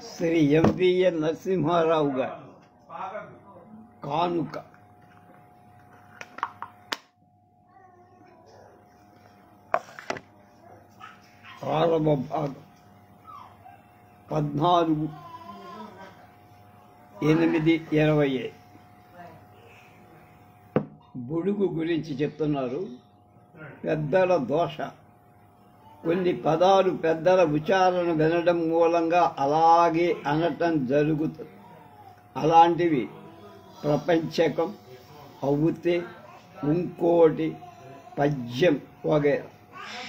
Shri MVN Narasimha Rao గారు కానుక. ఆరవ భాగం 14/8/20. బుడుగు గురించి చెప్తున్నారు. పెద్దల దోష. కొన్ని పదాలు పెద్దల ఉచ్చారణ వినడం మూలంగా అలాగే అనటం జరుగుతుంది. అలాంటివి ప్రపంచకం, అవుతే, ఇంకోటి, పద్యం వగైరా.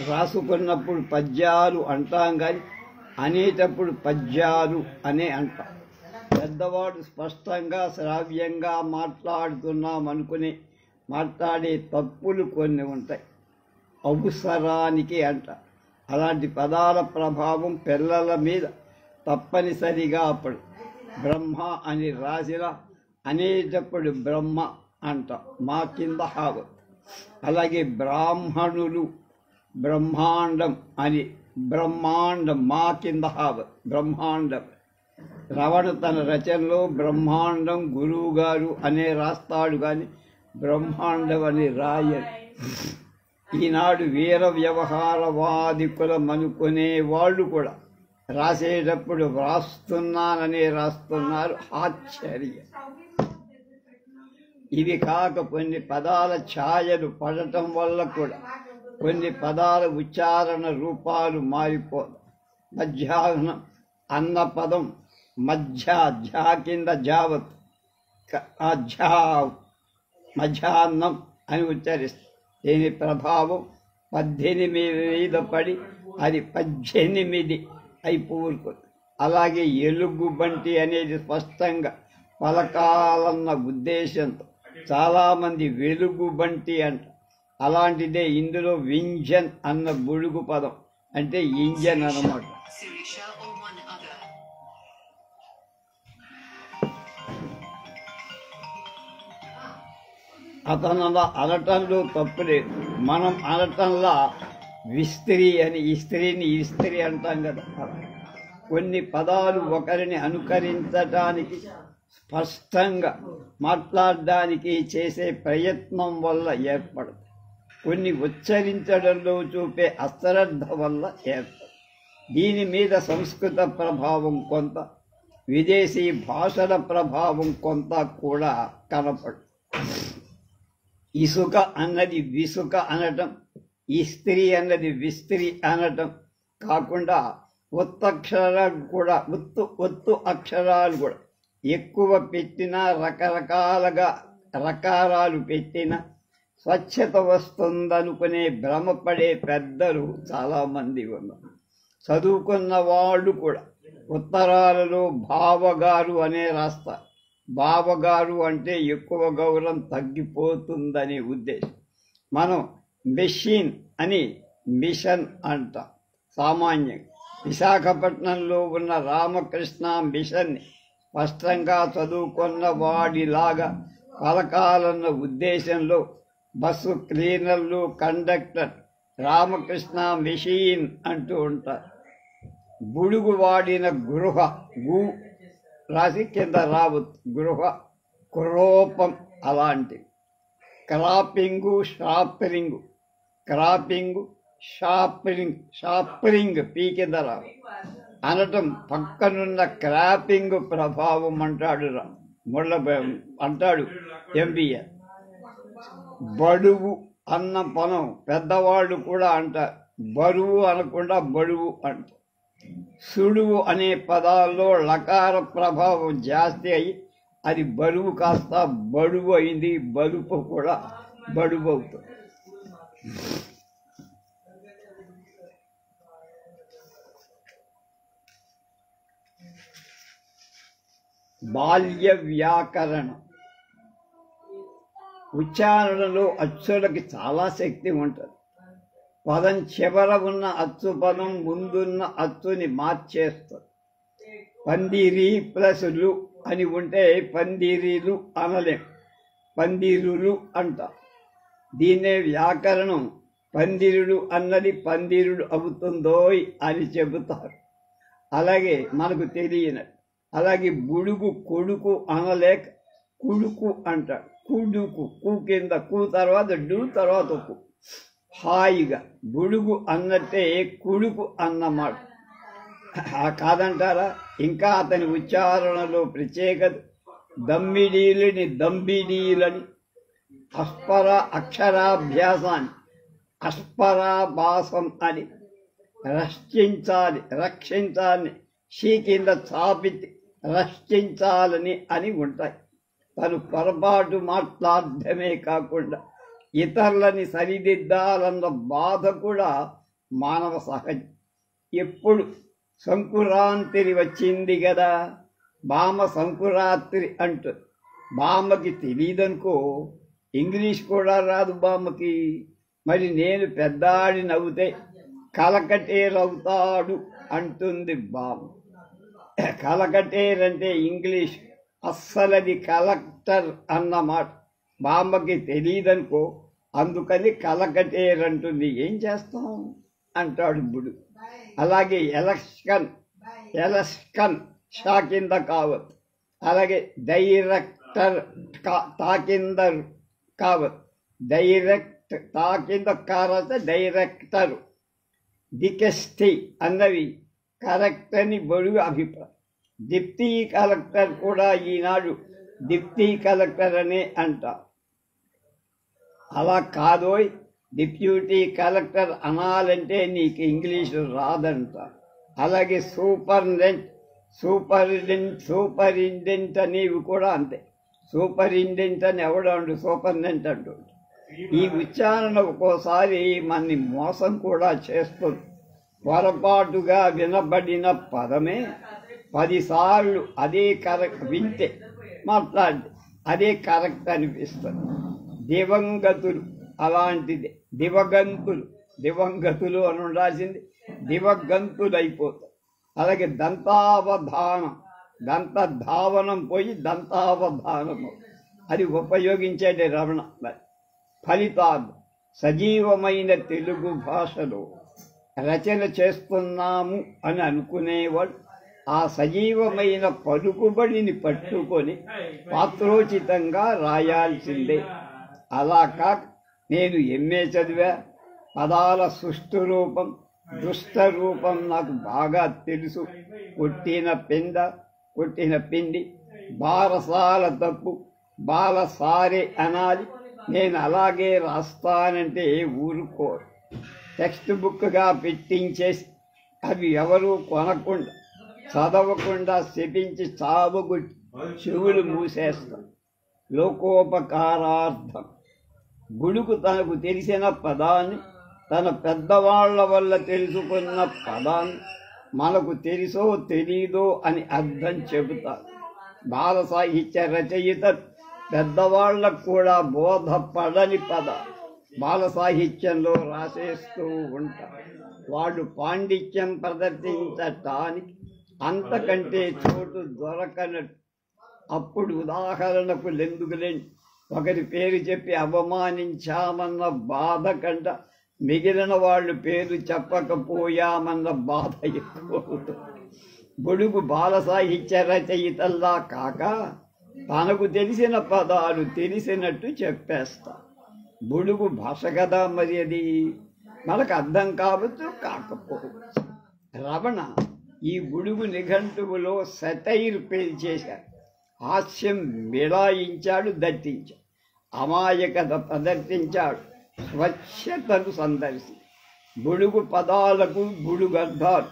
రాసుకున్నప్పుడు పద్యాలు అంటాం కానీ అనేటప్పుడు పద్యాలు అనే అంటాం. పెద్దవాడు స్పష్టంగా శ్రావ్యంగా మాట్లాడే తప్పులు కొన్ని ఉంటాయి. అవసరానికి అంట. అలాంటి పదాల ప్రభావం పిల్లల మీద తప్పనిసరిగా అప్పుడు బ్రహ్మ అని రాసిన అనేటప్పుడు బ్రహ్మ అంట మా కింద హావత్. అలాగే బ్రాహ్మణులు బ్రహ్మాండం అని బ్రహ్మాండం మా కింద హావత్ బ్రహ్మాండం. రవణ తన రచనలో బ్రహ్మాండం గురువు గారు అనే రాస్తాడు కానీ బ్రహ్మాండం అని రాయడు. ఈనాడు వీర వ్యవహారవాదికులం అనుకునే వాళ్ళు కూడా రాసేటప్పుడు వ్రాస్తున్నాననే రాస్తున్నారు. ఆశ్చర్యం. ఇవి కాక కొన్ని పదాల ఛాయలు పడటం వల్ల కూడా కొన్ని పదాల ఉచ్చారణ రూపాలు మారిపోదు. మధ్యాహ్నం అన్న పదం మధ్య ఝా కింద జావత్ మధ్యాహ్నం అని ఉచ్చరిస్తారు. దీని ప్రభావం 18 మీద పడి అది 18 అయిపోతుంది. అలాగే ఎలుగుబంటి అనేది స్పష్టంగా పలకాలన్న ఉద్దేశంతో చాలామంది వెలుగుబంటి అంట. అలాంటిదే ఇందులో వింజన్ అన్న బుడుగు పదం అంటే ఇంజన్ అన్నమాట. అతనలా అనటంలో తప్పులేదు. మనం అనటంలా విస్త్రీ అని ఇస్త్రీని ఇస్త్రీ అంటాం కదా. కొన్ని పదాలు ఒకరిని అనుకరించడానికి స్పష్టంగా మాట్లాడడానికి చేసే ప్రయత్నం వల్ల ఏర్పడదు. కొన్ని ఉచ్చరించడంలో చూపే అశ్రద్ధ వల్ల ఏర్పడదు. దీని మీద సంస్కృత ప్రభావం కొంత, విదేశీ భాషల ప్రభావం కొంత కూడా కనపడు. ఇసుక అన్నది విసుక అనటం, ఇస్త్రీ అన్నది విస్త్రీ అనటం కాకుండా ఒత్తక్షరాలు కూడా ఒత్తు అక్షరాలు కూడా ఎక్కువ పెట్టినా రకారాలు పెట్టినా స్వచ్ఛత వస్తుందనుకునే భ్రమపడే పెద్దలు చాలామంది ఉన్నారు. చదువుకున్న వాళ్ళు కూడా ఉత్తరాలలో బావగారు అనే రాస్తారు. బావగారు అంటే ఎక్కువ గౌరవం తగ్గిపోతుందనే ఉద్దేశం. మనం మెషిన్ అని మిషన్ అంటాం సామాన్యంగా. విశాఖపట్నంలో ఉన్న రామకృష్ణ మిషన్ని స్పష్టంగా చదువుకున్న వాడిలాగా పలకాలన్న ఉద్దేశంలో బస్సు క్లీనర్లు, కండక్టర్ రామకృష్ణ మెషిన్ అంటూ ఉంటారు. బుడుగు వాడిన గృహ గు రాసి కింద రావచ్చు గృహ క్రోపం అలాంటివి. క్రాపింగు షాపరింగ్ పీ కింద రావు అనటం పక్కనున్న క్రాపింగ్ ప్రభావం అంటాడు అంటాడు ఎంబీఆర్. బడువు అన్న పదం పెద్దవాళ్ళు కూడా అంటారు. బరువు అనకుండా బడువు అంటారు. సుడువు అనే పదాల్లో లకార ప్రభావం జాస్తి అయ్యి అది బరువు కాస్త బడువు అయింది. బలుపు కూడా బడువు అవుతుంది. బాల్య వ్యాకరణం. ఉచ్చారణలో అచ్చులకి చాలా శక్తి ఉంటుంది. పదం చివర ఉన్న అచ్చు పదం ముందున్న అచ్చుని మార్చేస్తుంది. పందిరి ప్లస్ లు అని ఉంటే పందిరీలు అనలేం, పందిరులు అంట. దీన్నే వ్యాకరణం పందిరుడు అన్నది పందిరుడు అవుతుందోయ్ అని చెబుతారు. అలాగే మనకు తెలియనట్టు. అలాగే బుడుగు కొడుకు అనలేక కుడుకు అంటాడు. కుడుకు కు కింద కు తర్వాత డు తర్వాత కు. హాయిగా బుడుగు అన్నట్టే కుడుకు అన్నమాట కాదంటారా? ఇంకా అతని ఉచ్చారణలో ప్రత్యేకత దమ్మిడీలని దంబిడీలని, అక్షరాభ్యాసాన్ని అస్పరాభాసం అని, రక్షించాలి షీ కింద చాపితి రక్షించాలని అని ఉంటాయి. తను పొరపాటు మాట్లాడమే కాకుండా ఇతరులని సరిదిద్దాలన్న బాధ కూడా మానవ సహజం. ఎప్పుడు సంకురాంతిరి వచ్చింది కదా, బామ సంకురాత్రి అంటుంది. బామ్మకి తెలియదనుకో, ఇంగ్లీష్ కూడా రాదు బామ్మకి. మరి నేను పెద్దాడి నవ్వుతే కలకటేరవుతాడు అంటుంది బామ్మ. కలకటేరంటే ఇంగ్లీష్, అస్సలది కలెక్టర్ అన్నమాట. బామ్మకి తెలియదనుకో, అందుకని కలకటేరంటుంది. ఏం చేస్తాం అంటాడు బుడు. అలాగే ఎలక్షన్ షా కింద కావచ్చు. అలాగే డైరెక్టర్ తా కింద కావచ్చు. డైరెక్ట్ తా కింద కారత డైరెక్టర్. దికెస్టి అన్నవి కరెక్ట్ అని బడుగు అభిప్రాయం. డిప్టీ కలెక్టర్ కూడా ఈనాడు డిప్టీ కలెక్టర్ అనే అంటారు. అలా కాదోయ్, డిప్యూటీ కలెక్టర్ అనాలంటే నీకు ఇంగ్లీషు రాదంట. అలాగే సూపరింటెండెంట్ అనేవి కూడా అంతే. సూపరింటెండెంట్ అని ఎవడండు సూపరింటెండెంట్ అంటూ. ఈ ఉచ్చారణ ఒక్కోసారి మనని మోసం కూడా చేస్తుంది. పొరపాటుగా వినబడిన పదమే 10 సార్లు అదే కరెక్ట్ వింటే మాట్లాడి అదే కరెక్ట్ అనిపిస్తుంది. దివంగతులు అలాంటిది. దివంగతులు అని ఉండాల్సింది దివగంతులు అయిపోతాయి. అలాగే దంతధావనం పోయి దంతావధానం, అది ఉపయోగించేది రమణ. ఫలితాలు సజీవమైన తెలుగు భాషలో రచన చేస్తున్నాము అని అనుకునేవాడు ఆ సజీవమైన పలుకుబడిని పట్టుకొని పాత్రోచితంగా రాయాల్సిందే. అలా కాక నేను ఎంఏ చదివా, పదాల సుష్టు రూపం దుష్ట రూపం నాకు బాగా తెలుసు, కొట్టిన పిండి బారసాల తప్పు బాలసారే అనాలి, నేను అలాగే రాస్తానంటే ఊరుకోరు. టెక్స్ట్ బుక్గా పెట్టించేసి అవి ఎవరూ కొనకుండా చదవకుండా శపించి చావుగుట్టి చెవులు మూసేస్తాం. లోకోపకారార్థం గుడుకు తనకు తెలిసిన పదాన్ని, తన పెద్దవాళ్ల వల్ల తెలుసుకున్న పదాన్ని మనకు తెలుసో తెలీదో అని అర్థం చెబుతారు. బాల సాహిత్య రచయిత పెద్దవాళ్లకు కూడా బోధపడని పద బాల సాహిత్యంలో రాసేస్తూ ఉంటారు. వాళ్ళు పాండిత్యం ప్రదర్శించటానికి అంతకంటే చోటు దొరకనట్టు. అప్పుడు ఉదాహరణకు లెందుకులేండి, ఒకరి పేరు చెప్పి అవమానించామన్న బాధ కంట మిగిలిన వాళ్ళు పేరు చెప్పకపోయామన్న బాధ ఎక్కువ. బుడుగు బాల సాహిత్య రచయితల్లా కాక తనకు తెలిసిన పదాలు తెలిసినట్టు చెప్పేస్తా. బుడుగు భాష కదా, మరి అది మనకు అర్థం కావచ్చు కాకపోవచ్చు. రమణ ఈ బుడుగు నిఘంటువులో సెటైర్ పేల్చేశాడు, హాస్యం మిళాయించాడు, దట్టించాడు, అమాయకత ప్రదర్శించాడు, స్వచ్ఛతను సందర్శి. బుడుగు పదాలకు బుడుగు అర్థాలు,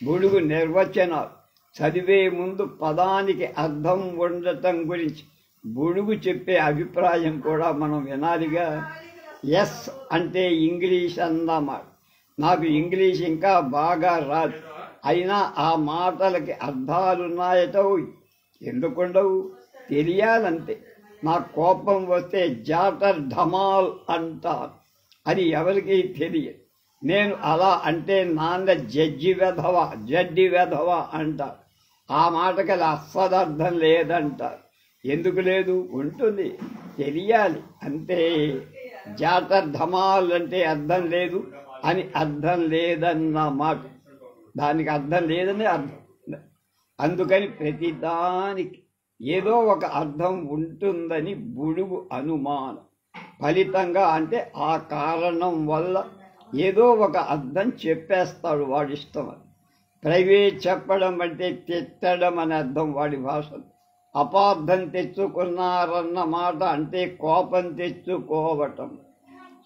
బుడుగు నిర్వచనాలు చదివే ముందు పదానికి అర్థం ఉండటం గురించి బుడుగు చెప్పే అభిప్రాయం కూడా మనం వినాలిగా. ఎస్ అంటే ఇంగ్లీష్ అన్నమాట. నాకు ఇంగ్లీష్ ఇంకా బాగా రాదు, అయినా ఆ మాటలకి అర్థాలున్నాయటో ఎందుకుండవు, తెలియాలంతే. నాకు కోపం వస్తే జాటర్ ఢమాల్ అంటారు, అది ఎవరికీ తెలియదు. నేను అలా అంటే నాన్న జడ్డి వెధవ అంటారు. ఆ మాటకి అస్సదర్థం లేదంటారు. ఎందుకు లేదు, ఉంటుంది, తెలియాలి అంతే. జాటర్ ధమాల్ అంటే అర్థం లేదు అని అర్థం లేదన్న మాట. దానికి అర్థం లేదని అర్థం. అందుకని ప్రతిదానికి ఏదో ఒక అర్థం ఉంటుందని బుడుగు అనుమానం. ఫలితంగా అంటే ఆ కారణం వల్ల ఏదో ఒక అర్థం చెప్పేస్తాడు వాడి ఇష్టం. ప్రైవేట్ చెప్పడం అంటే తిట్టడం అని అర్థం వాడి భాషలో. అపార్థం తెచ్చుకున్నారన్న మాట అంటే కోపం తెచ్చుకోవటం.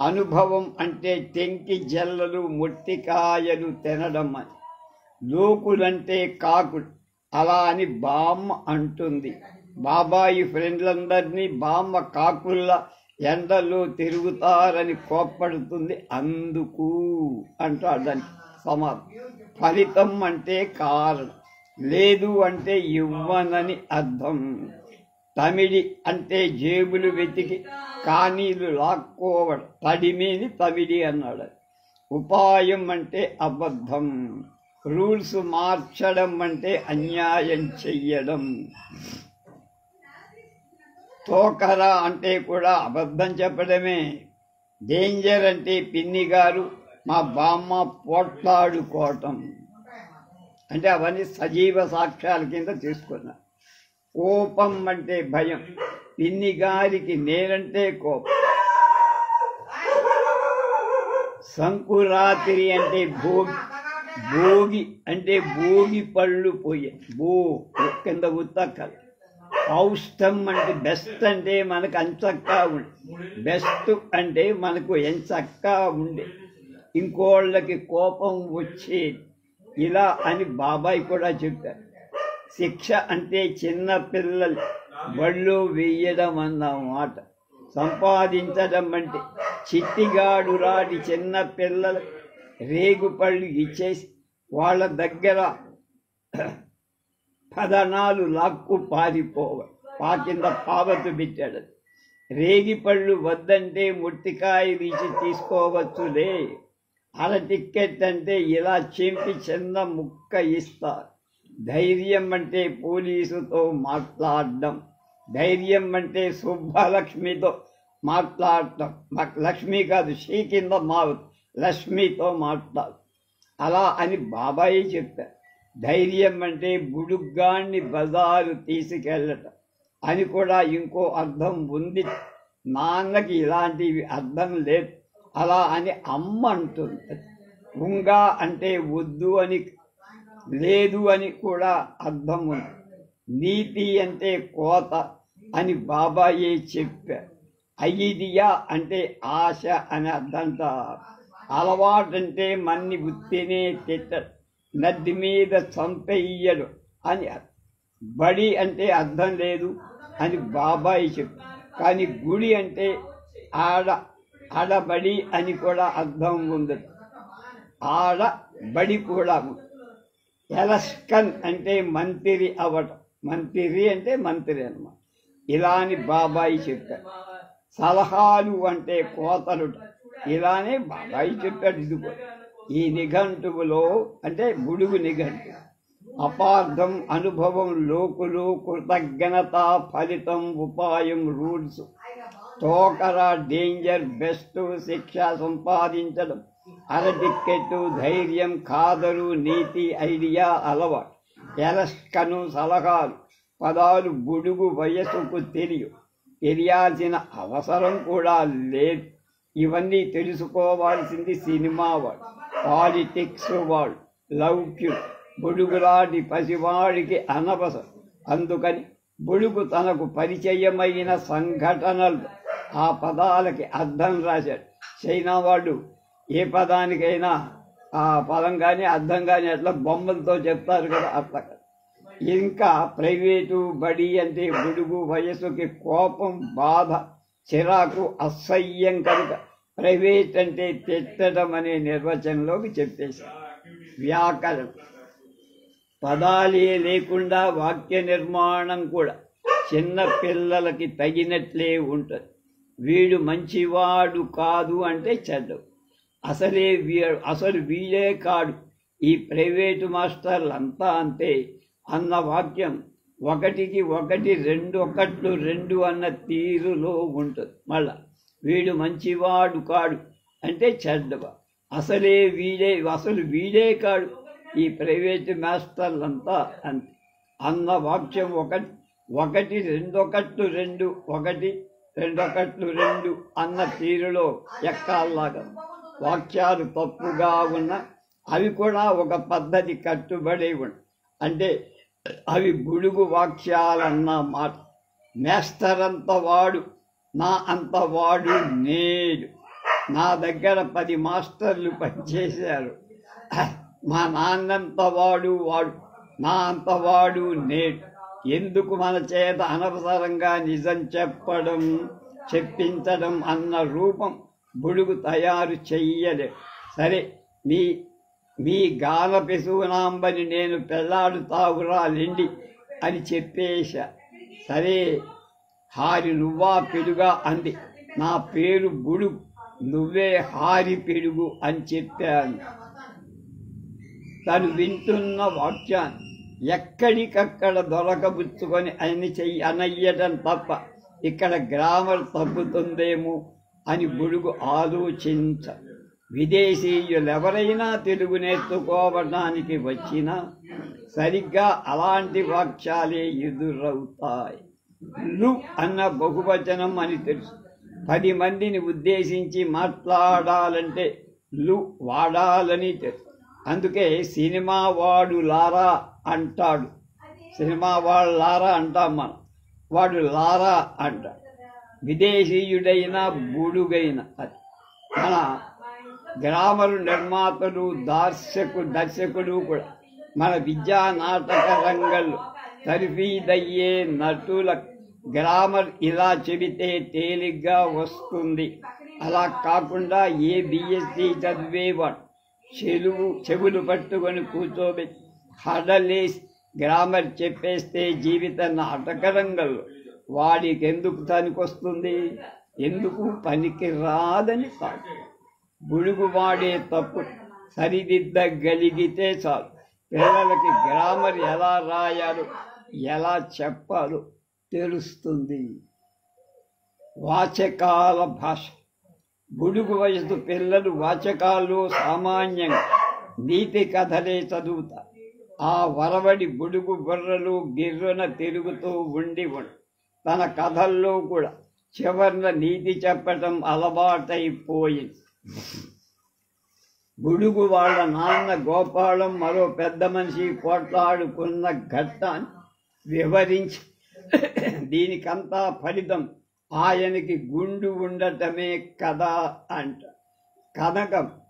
అనుభవం అంటే టెంకి జల్లలు ముట్టికాయలు తినడం అని. లోకులంటే కాకులు, అలా అని బామ్మ అంటుంది. బాబాయి ఫ్రెండ్లందరినీ బామ్మ కాకుల్లా ఎండలో తిరుగుతారని కోప్పడుతుంది. అందుకు అంటాడు దానికి సమాధానం. ఫలితం అంటే కారణం, లేదు అంటే ఇవ్వనని అర్థం. తమిడి అంటే జేబులు వెతికి కానీలు లాక్కోవడం, తడిమేని తమిడి అన్నాడు. ఉపాయం అంటే అబద్ధం, రూల్స్ మార్చడం అంటే అన్యాయం చెయ్యడం. తోకరా అంటే కూడా అబద్ధం చెప్పడమే. డేంజర్ అంటే పిన్ని గారు మా బామ్మ పోట్లాడుకోవటం అంటే అవన్నీ సజీవ సాక్ష్యాల కింద తీసుకున్నా. కోపం అంటే భయం, పిన్ని గారికి నేనంటే కోపం. సంకురాత్రి అంటే భోగి, భోగి అంటే భోగి పళ్ళు పోయే కింద ఉత్తక్కల. ఔష్టం అంటే బెస్ట్ అంటే మనకు అంచక్కా ఉండే, బెస్ట్ అంటే మనకు ఎంచక్కా ఉండే, ఇంకోళ్ళకి కోపం వచ్చేది. ఇలా అని బాబాయ్ కూడా చెప్పారు. శిక్ష అంటే చిన్న పిల్లలు బళ్ళు వేయడం అన్నమాట. సంపాదించడం అంటే చిట్టిగాడు రాడి చిన్న పిల్లలు రేగుపళ్ళు ఇచ్చేసి వాళ్ళ దగ్గర పదనాలు లాక్కు కింద పావతు పెట్టాడు. రేగిపళ్ళు వద్దంటే ముట్టికాయలు ఇచ్చి తీసుకోవచ్చులే. అర టిక్కెట్ అంటే ఇలా చింపి చిన్న ముక్క ఇస్తారు. ధైర్యం అంటే పోలీసుతో మాట్లాడడం. ధైర్యం అంటే సుబ్బలక్ష్మితో మాట్లాడటం. లక్ష్మి కాదు, శ్రీ కింద లక్ష్మితో మాట్లాడు. అలా అని బాబాయి చెప్పారు. ధైర్యం అంటే బుడుగ్గాన్ని బజారు తీసుకెళ్ళటం అని కూడా ఇంకో అర్థం ఉంది. నాన్నకి ఇలాంటివి అర్థం లేదు, అలా అని అమ్మ అంటుంది. ఉంగా అంటే వద్దు అని, లేదు అని కూడా అర్థం ఉంది. నీతి అంటే కోత అని బాబాయే చెప్పారు. ఐదియా అంటే ఆశ అని అర్థంట. అలవాటంటే మన్ని ఉత్తినే తిట్టడు, నడ్డి మీద చంపెయ్యడు అని. బడి అంటే అర్థం లేదు అని బాబాయి చెప్పారు. కానీ గుడి అంటే ఆడబడి అని కూడా అర్థం ఉంది. ఆడబడి కూడా ఉంది. ఎలస్కన్ అంటే మంత్రి అవటం. మంత్రి అంటే మంత్రి అన్నమాట. ఇలా అని బాబాయి చెప్పారు. సలహాలు అంటే కోతలుట. ఇలానే బాబాయి చెప్పాడు. ఇదిగో ఈ నిఘంటువులో అంటే బుడుగు నిఘంటు. అపార్థం, అనుభవం, లోకులు, కృతజ్ఞత, ఫలితం, ఉపాయం, రూల్స్. తోకర డేంజర్, బెస్ట్ శిక్ష, సంపాదించడం, అర టిక్కెట్టు, ధైర్యం, ఖాదరు, నీతి, ఐడియా, అలవాటు. ఎలస్కను సలహాలు. పదాలు బుడుగు, వయసుకు తెలియాల్సిన అవసరం కూడా లేదు. ఇవన్నీ తెలుసుకోవాల్సింది సినిమా వాడు, పాలిటిక్స్ వాడు, లౌక్యుడు. బుడుగులాంటి పసివాడికి అనవసరం. అందుకని బుడుగు తనకు పరిచయమైన సంఘటనలు ఆ పదాలకి అర్థం రాశాడు. చైనా వాళ్ళు ఏ పదానికైనా ఆ పదం కానీ అర్థం కానీ అట్లా బొమ్మలతో చెప్తారు కదా, అట్లా. ఇంకా ప్రైవేటు, బడి అంటే బుడుగు, వయసుకి కోపం, బాధ, చిరాకు, అసహ్యం కనుక ప్రైవేట్ అంటే తిట్టడం అనే నిర్వచనంలోకి చెప్పేశారు. వ్యాకరణం పదాలే లేకుండా వాక్య నిర్మాణం కూడా చిన్న పిల్లలకి తగినట్లే ఉంటుంది. వీడు మంచివాడు కాదు అంటే చెడ్డవు. అసలు వీడే కాడు, ఈ ప్రైవేటు మాస్టర్లంతా అంతే అన్న వాక్యం ఒకటికి ఒకటి రెండు ఒకట్లు రెండు అన్న తీరులో ఉంటుంది. మళ్ళా వీడు మంచివాడు కాడు అంటే చెడ్డవా, అసలు వీడే కాడు, ఈ ప్రైవేటు మాస్టర్లంతా అంతే. అన్న వాక్యం ఒకటి రెండొకట్లు రెండు, ఒకటి రెండొకట్లు రెండు అన్న తీరులో ఎక్కాల్లాగా వాక్యాలు తప్పుగా ఉన్న అవి కూడా ఒక పద్ధతి కట్టుబడి ఉన్న, అంటే అవి బుడుగు వాక్యాలన్న మాట. మేస్తరంత వాడు, నా అంత వాడు నేడు. నా దగ్గర 10 మాస్టర్లు పనిచేశారు. మా నాన్నంత వాడు వాడు, నా అంత వాడు నేడు. ఎందుకు మన చేత అనవసరంగా నిజం చెప్పడం, చెప్పించడం అన్న రూపం బుడుగు తయారు చెయ్యలే. సరే, మీ గాన పెసునాంబని నేను పెళ్ళాడుతావురా లెండి అని చెప్పేశా. సరే, హారి నువ్వా పిడుగా అంది. నా పేరు బుడుగు, నువ్వే హారి పిడుగు అని చెప్పాను. తను వింటున్న వాక్యాన్ని ఎక్కడికక్కడ దొరకబుచ్చుకొని అనయ్యటం తప్ప ఇక్కడ గ్రామర్ తగ్గుతుందేమో అని బుడుగు ఆలోచించ. విదేశీయులెవరైనా తెలుగు నేర్చుకోవడానికి వచ్చినా సరిగ్గా అలాంటి వాక్యాలే ఎదురవుతాయి. లు అన్న బహువచనం అని తెలుసు. 10 మందిని ఉద్దేశించి మాట్లాడాలంటే లు వాడాలని తెలుసు. అందుకే సినిమా వాడు లారా అంటాడు. సినిమా వాడు లారా అంటాం మనం, వాడు లారా అంటాడు. విదేశీయుడైన బుడుగైన అది. మన గ్రామరు నిర్మాతలు, దర్శకుడు కూడా మన విద్యా నాటక రంగంలో తర్ఫీదయ్యే నటుల గ్రామర్ ఇలా చెబితే తేలిగ్గా వస్తుంది. అలా కాకుండా ఏ బిఎస్సి చదివేవాడు చెవులు పట్టుకొని కూర్చోబెట్టి హడలేసి గ్రామర్ చెప్పేస్తే జీవిత నాటక రంగంలో వాడికి ఎందుకు తనికొస్తుంది? ఎందుకు పనికి రాదని కాదు. బుడుగు వాడే తప్పు సరిదిద్దగలిగితే చాలు. పిల్లలకి గ్రామర్ ఎలా రాయాలో, ఎలా చెప్పాలో తెలుస్తుంది. వాచకాల భాష. బుడుగు వయసు పిల్లలు వాచకాల్లో సామాన్యంగా నీతి కథలే చదువుతారు. ఆ వరవడి బుడుగు బుర్రలు గిర్రున తిరుగుతూ ఉండి తన కథల్లో కూడా చివర్న నీతి చెప్పటం అలవాటైపోయింది. బుడుగు వాళ్ళ నాన్న గోపాలం మరో పెద్ద మనిషి పోట్లాడుకున్న ఘట్టాన్ని వివరించి దీనికంతా ఫలితం ఆయనకి గుండు ఉండటమే కదా అంట.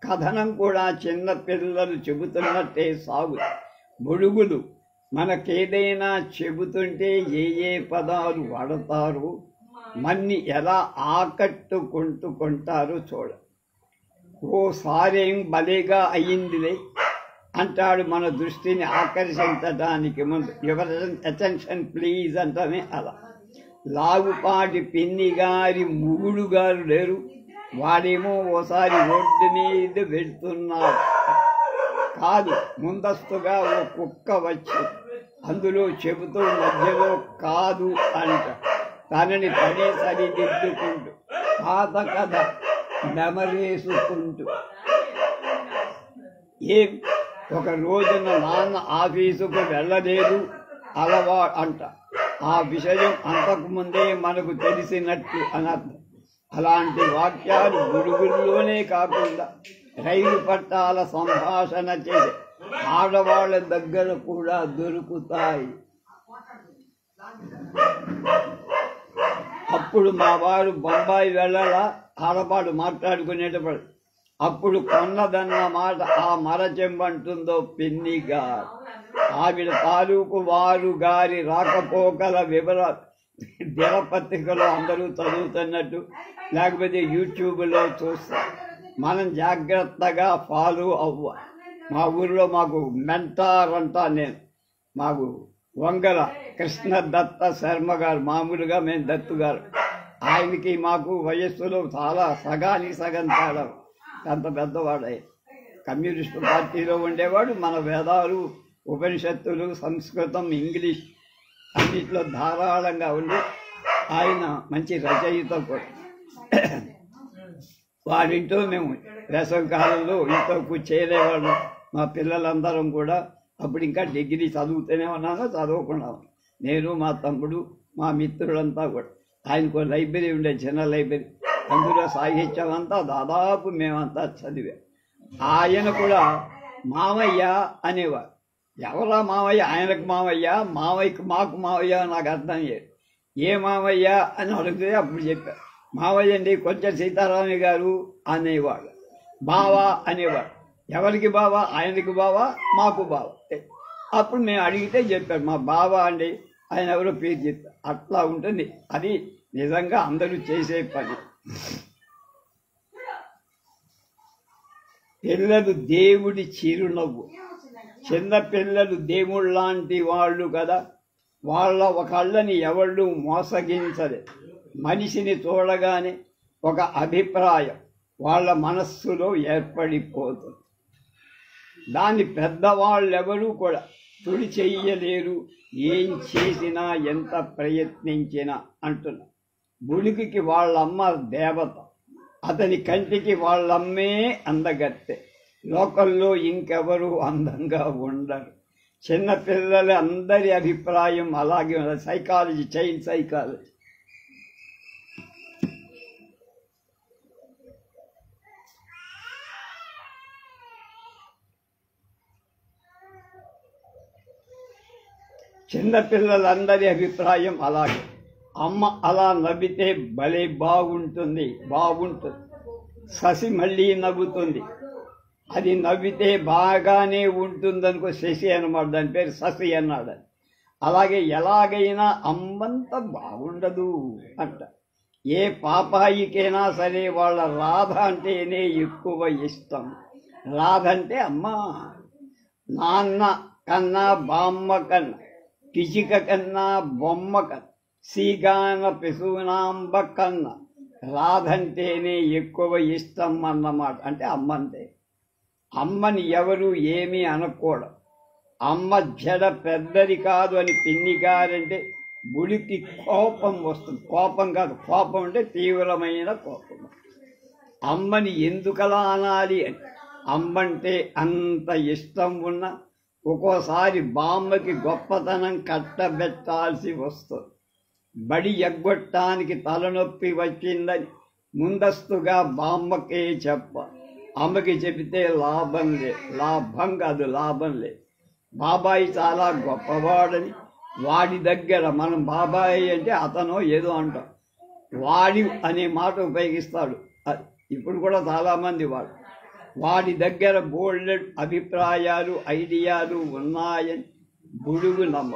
కథనం కూడా చిన్న పిల్లలు చెబుతున్నట్టే సాగు. బుడుగులు మనకేదైనా చెబుతుంటే ఏ పదాలు వాడతారు, మన్ని ఎలా ఆకట్టుకుంటారో చూడ. ఓసారేం భలేగా అయ్యిందిలే అంటాడు మన దృష్టిని ఆకర్షించడానికి ముందు. యువర్ అటెన్షన్ ప్లీజ్ అంటనే అలా. లాగుపాటి పిన్ని గారి ముగుడు గారు లేరు, వాడేమో ఓసారి రోడ్డు మీద వెళ్తున్నాడు. కాదు, ముందస్తుగా ఓ కుక్క వచ్చి అందులో చెబుతూ మధ్యలో కాదు అంట. తనని పడే సరిదిద్దుకుంటూ పాత కథ నెమరేసుకుంటూ ఏం ఒక రోజున నాన్న ఆఫీసుకు వెళ్ళలేదు అలవా అంట. ఆ విషయం అంతకుముందే మనకు తెలిసినట్టు అనర్థం. అలాంటి వాక్యాలు బుడుగుల్లోనే కాకుండా రైలు పట్టాల సంభాషణ చేసే ఆడవాళ్ళ దగ్గర కూడా దొరుకుతాయి. అప్పుడు మా వారు బొంబాయి వెళ్ళాలా ఆడవాడు మాట్లాడుకునేటప్పుడు అప్పుడు కొన్నదన్న మాట ఆ మరచెంబంటుందో పిన్ని గారు. ఆవిడ తాలూకు వారు గారి రాకపోకల వివరాలు దినపత్రికలో అందరూ చదువుతున్నట్టు, లేకపోతే యూట్యూబ్లో చూస్తారు. మనం జాగ్రత్తగా ఫాలో అవ్వాలి. మా ఊరిలో మాకు మెంటార్ అంటా నేను, మాకు వంగల కృష్ణదత్త శర్మ గారు, మామూలుగా మేము దత్తు గారు. ఆయనకి మాకు వయస్సులో చాలా సగానికి సగం తేడా. అంత పెద్దవాడు. కమ్యూనిస్టు పార్టీలో ఉండేవాడు. మన వేదాలు, ఉపనిషత్తులు, సంస్కృతం, ఇంగ్లీష్ అన్నిట్లో ధారాళంగా ఉండి ఆయన మంచి రచయిత కూడా. వారింటో మేము వేసవి కాలంలో ఇంట్లో కూర్చేవాళ్ళం. మా పిల్లలందరం కూడా అప్పుడు ఇంకా డిగ్రీ చదువుతూనే ఉన్నాను, చదవకుండా ఉన్నాను. నేను, మా తమ్ముడు, మా మిత్రులంతా కూడా. ఆయనకు లైబ్రరీ ఉండే, చిన్న లైబ్రరీ. అందులో సాహిత్యం అంతా దాదాపు మేమంతా చదివాం. ఆయన కూడా మామయ్య అనేవారు. ఎవరా మామయ్య? ఆయనకు మామయ్య, మామయ్యకు మాకు మామయ్య. నాకు అర్థం లేదు. ఏ మామయ్య అని అడిగితే అప్పుడు చెప్పారు, మామయ్య అండి కొంచెం సీతారామయ్య గారు అనేవాడు. బావా అనేవాడు. ఎవరికి బావా? ఆయనకి బావా, మాకు బావా. అప్పుడు మేము అడిగితే చెప్పారు, మా బావా అండి, ఆయన ఎవరో పేరు చెప్పారు. అట్లా ఉంటుంది. అది నిజంగా అందరూ చేసే పని. పిల్లలు దేవుడి చిరునవ్వు. చిన్న పిల్లలు దేవుళ్ళలాంటి వాళ్ళు కదా. వాళ్ళ ఒకళ్ళని ఎవళ్ళు మోసగించలే. మనిషిని చూడగానే ఒక అభిప్రాయం వాళ్ళ మనస్సులో ఏర్పడిపోతుంది. దాన్ని పెద్దవాళ్ళెవరూ కూడా తుడి చెయ్యలేరు, ఏం చేసినా ఎంత ప్రయత్నించినా అంటున్నా. బుడికి వాళ్ళమ్మ దేవత, అతని కంటికి వాళ్ళమ్మే అందగత్తె. లోకల్లో ఇంకెవరు అందంగా ఉండరు. చిన్నపిల్లల అందరి అభిప్రాయం అలాగే ఉంది. Psychology, child psychology. చిన్నపిల్లలందరి అభిప్రాయం అలాగే. అమ్మ అలా నవ్వితే భలే బాగుంటుంది. శశి మళ్ళీ నవ్వుతుంది. అది నవ్వితే బాగానే ఉంటుందనుకో. శశి అన్నమాట, దాని పేరు శశి అన్నాడు. అలాగే ఎలాగైనా అమ్మంత బాగుండదు అంట. ఏ పాపాయికైనా సరే వాళ్ళ రాధ అంటేనే ఎక్కువ ఇష్టం. రాధ అంటే అమ్మ. నాన్న కన్నా బామ్మ కన్నా, పిచిక కన్నా బొమ్మ కన్నా, సీగాన పిసునాంబ కన్నా రాధంటేనే ఎక్కువ ఇష్టం అన్నమాట. అంటే అమ్మంటే. అమ్మని ఎవరు ఏమీ అనకూడదు. అమ్మ జడ పెద్దది కాదు అని పిన్ని గారంటే బుడికి కోపం వస్తుంది. కోపం కాదు, కోపం అంటే తీవ్రమైన కోపం. అమ్మని ఎందుకలా అనాలి అని. అమ్మంటే అంత ఇష్టం ఉన్న ఒక్కోసారి బామ్మకి గొప్పతనం కట్టబెట్టాల్సి వస్తుంది. బడి ఎగ్గొట్టానికి తలనొప్పి వచ్చిందని ముందస్తుగా బామ్మకే చెప్పాలి. అమ్మకి చెబితే లాభం లేదు. లాభం కాదు, లాభం లేదు. బాబాయి చాలా గొప్పవాడని వాడి దగ్గర, మనం బాబాయి అంటే అతను ఏదో అంటాం, వాడి అనే మాట ఉపయోగిస్తాడు. ఇప్పుడు కూడా చాలామంది వాడి దగ్గర బోల్డ్ అభిప్రాయాలు, ఐడియాలు ఉన్నాయని బుడుగు నమ్మ.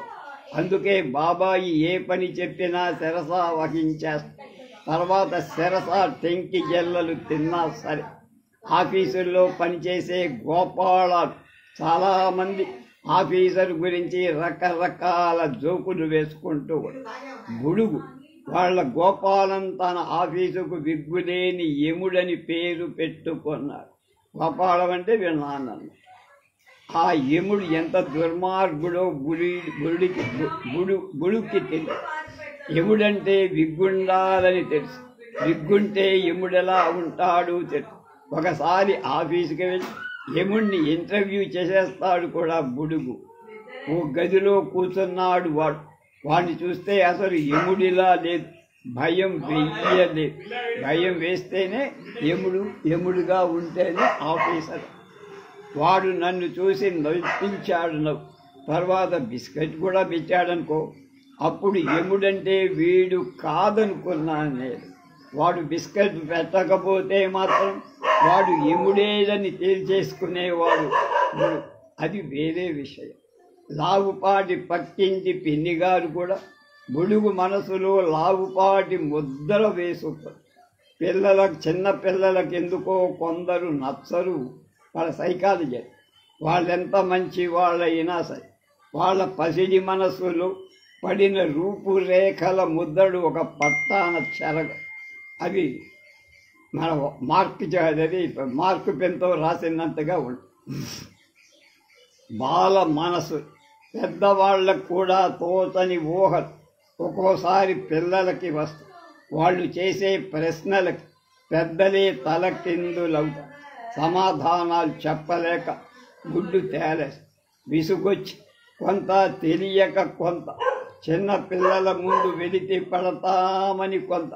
అందుకే బాబాయి ఏ పని చెప్పినా శిరసా వహించేస్తా. తర్వాత శిరసా టెంకి జల్లలు తిన్నా సరే. ఆఫీసుల్లో పనిచేసే గోపాలాలు చాలామంది ఆఫీసర్ గురించి రకరకాల జోకులు వేసుకుంటూ బుడుగు వాళ్ళ గోపాలం తన ఆఫీసుకు విగ్గులేని యముడని పేరు పెట్టుకున్నారు. గోపాలం అంటే వీళ్ళ నాన్న. ఆ యముడు ఎంత దుర్మార్గుడో బుడుకి తెలుసు. యముడంటే విగ్గుండాలని తెలుసు. విగ్గుంటే యముడెలా ఉంటాడు తెలుసు. ఒకసారి ఆఫీసుకి వెళ్ళి యముడిని ఇంటర్వ్యూ చేసేస్తాడు కూడా బుడుగు. ఓ గదిలో కూర్చున్నాడు వాడిని చూస్తే అసలు యముడిలా లేదు. భయం వెయ్యలేదు. భయం వేస్తేనే యముడుగా ఉంటేనే ఆఫీసర్. వాడు నన్ను చూసి నవ్వించాడు. తర్వాత బిస్కెట్ కూడా పెట్టాడనుకో. అప్పుడు యముడంటే వీడు కాదనుకున్నాను నేను. వాడు బిస్కెట్ పెట్టకపోతే మాత్రం వాడు యముడేదని తేల్చేసుకునేవాడు. అది వేరే విషయం. లావుపాటి పక్కింటి పిన్నిగారు కూడా బుడుగు మనసులో లావుపాటి ముద్ర వేసుకుంటారు. చిన్న పిల్లలకు ఎందుకో కొందరు నచ్చరు. వాళ్ళ సైకాలజీ. వాళ్ళెంత మంచి వాళ్ళైనా సరే వాళ్ళ పసిడి మనస్సులో పడిన రూపురేఖల ముద్దడు ఒక పట్టాన చెరగ. అవి మన మార్కు పెన్తో రాసినంతగా ఉంటుంది. బాల మనసు. పెద్దవాళ్ళకు కూడా తోచని ఊహలు ఒక్కోసారి పిల్లలకి వస్తాయి. వాళ్ళు చేసే ప్రశ్నలకి పెద్దలే తలకిందులవుతారు. సమాధానాలు చెప్పలేక గుడ్డు తేలేసి విసుగొచ్చి కొంత తెలియక కొంత చిన్న పిల్లల ముందు వెలితి పడతామని కొంత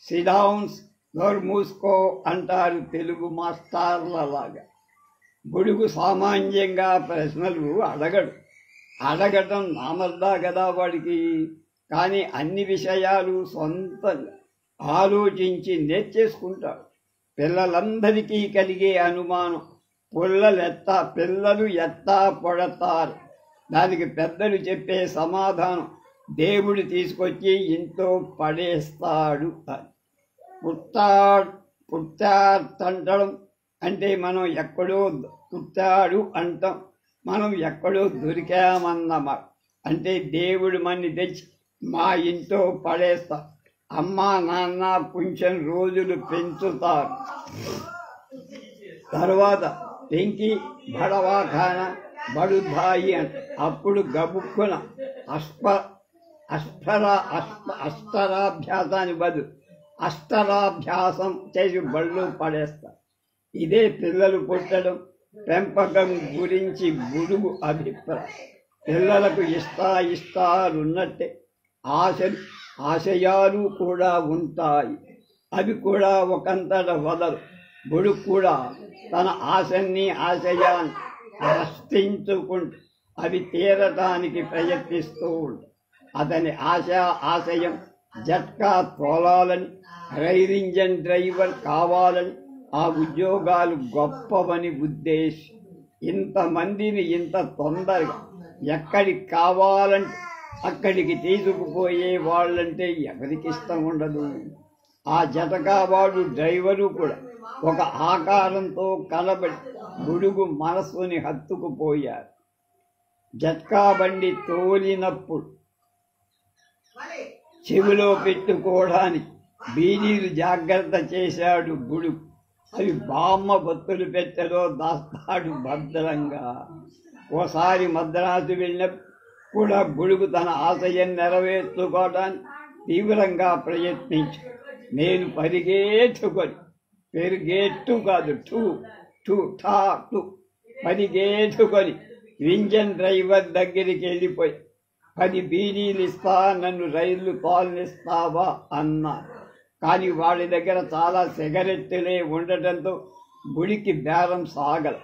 సిడౌన్స్ నోరు మూసుకో అంటారు తెలుగు మాస్టర్లలాగా. బుడుగు సామాన్యంగా ప్రశ్నలు అడగటం నామర్దా కదా వాడికి. కానీ అన్ని విషయాలు సొంతంగా ఆలోచించి నేర్చేసుకుంటాడు. పిల్లలందరికీ కలిగే అనుమానం పిల్లలు ఎత్తా పొడతారు. దానికి పెద్దలు చెప్పే సమాధానం దేవుడు తీసుకొచ్చి ఇంట్లో పడేస్తాడు అని. పుట్టాడంటడం అంటే మనం ఎక్కడో పుట్టాడు అంటాం, మనం ఎక్కడో దొరికామన్నమాట. అంటే దేవుడు మన్ని తెచ్చి మా ఇంట్లో పడేస్తా. అమ్మా నాన్న కొంచెం రోజులు పెంచుతారు. తర్వాత పెంకి బడవాఖాన బడుద్దాయి అంట. అప్పుడు గబుక్కున అష్టరాభ్యాసాన్ని బదులు అష్టరాభ్యాసం చేసి బళ్ళు పడేస్తారు. ఇదే పిల్లలు పుట్టడం పెంపకం గురించి బుడుగు అభిప్రాయం. పిల్లలకు ఇష్టాలున్నట్టే ఆశయాలు కూడా ఉంటాయి. అవి కూడా ఒకంతట వదలు. బుడుగు కూడా తన ఆశయాన్ని సృష్టించుకుంటూ అవి తీరటానికి ప్రయత్నిస్తూ ఉంటాయి. అతని ఆశయం జట్కా తోలాలని, రైల్ ఇంజన్ డ్రైవర్ కావాలని, ఆ ఉద్యోగాలు గొప్పవని ఉద్దేశం. ఇంతమందిని ఇంత తొందరగా ఎక్కడికి కావాలంటే అక్కడికి తీసుకుపోయే వాళ్ళంటే ఎవరికి ఇష్టం ఉండదు. ఆ జటకావాడు డ్రైవరు కూడా ఒక ఆకారంతో కనబడి బుడుగు మనస్సుని హత్తుకుపోయారు. జట్కా బండి తోలినప్పుడు చెవిలో పెట్టుకోవడానికి బీడీలు జాగ్రత్త చేశాడు బుడుగు. అవి బామ్మ బొత్తులు పెట్టెలో దాస్తాడు భద్రంగా. ఓసారి మద్రాసు వెళ్ళినప్పుడు కూడా బుడుగు తన ఆశయం నెరవేర్చుకోవడానికి తీవ్రంగా ప్రయత్నించి నేను పరిగెట్టుకొని ఇంజన్ డ్రైవర్ దగ్గరికి వెళ్ళిపోయి 10 బీడీలు ఇస్తా, నన్ను రైలు తోలనిస్తావా అన్నారు. కానీ వాళ్ళ దగ్గర చాలా సిగరెట్టులే ఉండటంతో గుడికి బేరం సాగల.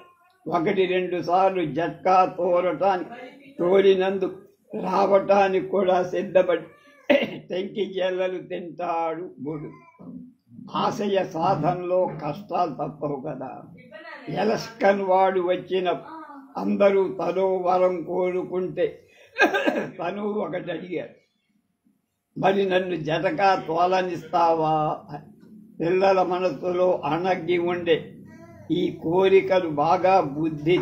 1-2 సార్లు జట్కా తోలినందుకు రావటానికి కూడా సిద్ధపడి టెంకి జల్లలు తింటాడు బుడుగు. ఆశయ సాధనలో కష్టాలు తప్పవు కదా. ఎలక్షన్ వాడు వచ్చిన అందరూ తనో వరం కోరుకుంటే తను ఒకటి అడిగాడు, మరి నన్ను జటకా తోలనిస్తావా? పిల్లల మనసులో అణగ్గి ఉండే ఈ కోరికలు బాగా బుద్ధి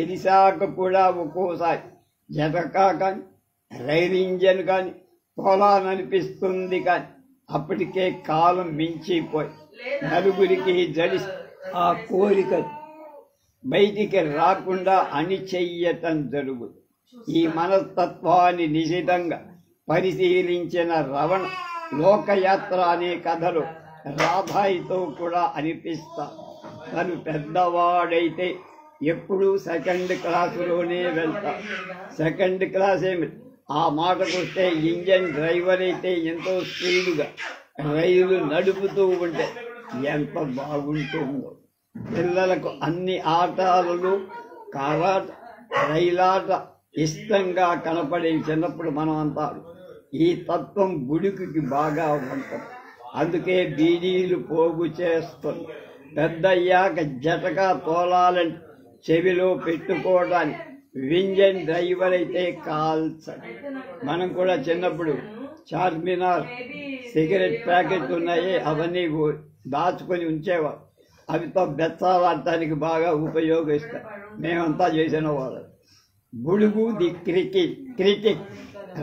తెలిసాక కూడా ఒక్కోసారి జటకా కానీ రైలు ఇంజన్ కానీ తోలాలనిపిస్తుంది. కానీ అప్పటికే కాలం మించిపోయి నలుగురికి జడిసి ఆ కోరిక బయటికి రాకుండా అణిచెయ్యటం జరుగుతుంది. ఈ మనస్తత్వాన్ని నిశితంగా పరిశీలించిన రమణ లోకయాత్ర అనే కథలో రాధాయితో కూడా అనిపిస్తా. తను పెద్దవాడైతే ఎప్పుడూ 2nd క్లాసులోనే వెళ్తా. 2nd క్లాస్ ఏమి, ఆ మాటకొస్తే ఇంజన్ డ్రైవర్ అయితే ఎంతో స్పీడ్గా రైలు నడుపుతూ ఉంటే ఎంత బాగుంటుందో. పిల్లలకు అన్ని ఆటలు కారాట, రైలాట ఇష్టంగా కనపడే చిన్నప్పుడు మనం అంటారు. ఈ తత్వం బుడుగుకి బాగా ఉంటుంది. అందుకే బీడీలు పోగు చేస్తుంది. పెద్దయ్యాక జటగా తోలాలంటే చెవిలో పెట్టుకోవడానికి ఇంజన్ డ్రైవర్ అయితే కాల్చండి. మనం కూడా చిన్నప్పుడు చార్మినార్ సిగరెట్ ప్యాకెట్లు ఉన్నాయి, అవన్నీ దాచుకొని ఉంచేవారు. అవితో బెత్తాలాడటానికి బాగా ఉపయోగిస్తాం. మేమంతా చేసిన వాళ్ళు. బుడుగు ది క్రిటిక్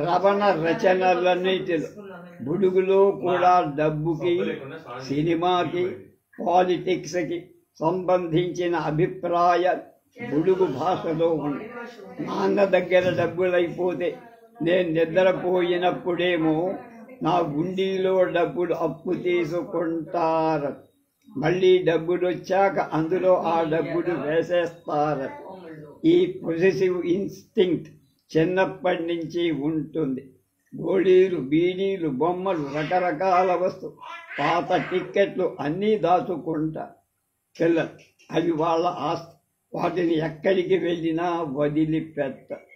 రమణ రచనలన్నిటిలో బుడుగులో కూడా డబ్బుకి, సినిమాకి, పాలిటిక్స్కి సంబంధించిన అభిప్రాయాలు బుడుగు భాషలో ఉంది. నాన్న దగ్గర డబ్బులైపోతే నేను నిద్రపోయినప్పుడేమో నా గుండీలో డబ్బులు అప్పు తీసుకుంటారు. మళ్ళీ డబ్బులు వచ్చాక అందులో ఆ డబ్బులు వేసేస్తారు. ఈ పొసెసివ్ ఇన్స్టింక్ట్ చిన్నప్పటి నుంచి ఉంటుంది. గోళీలు, బీడీలు, బొమ్మలు, రకరకాల వస్తువులు, పాత టిక్కెట్లు అన్నీ దాచుకుంటారు పిల్లలు. అవి వాళ్ళ ఆస్తి. వాటిని ఎక్కడికి వెళ్ళినా వదిలిపెట్టారు.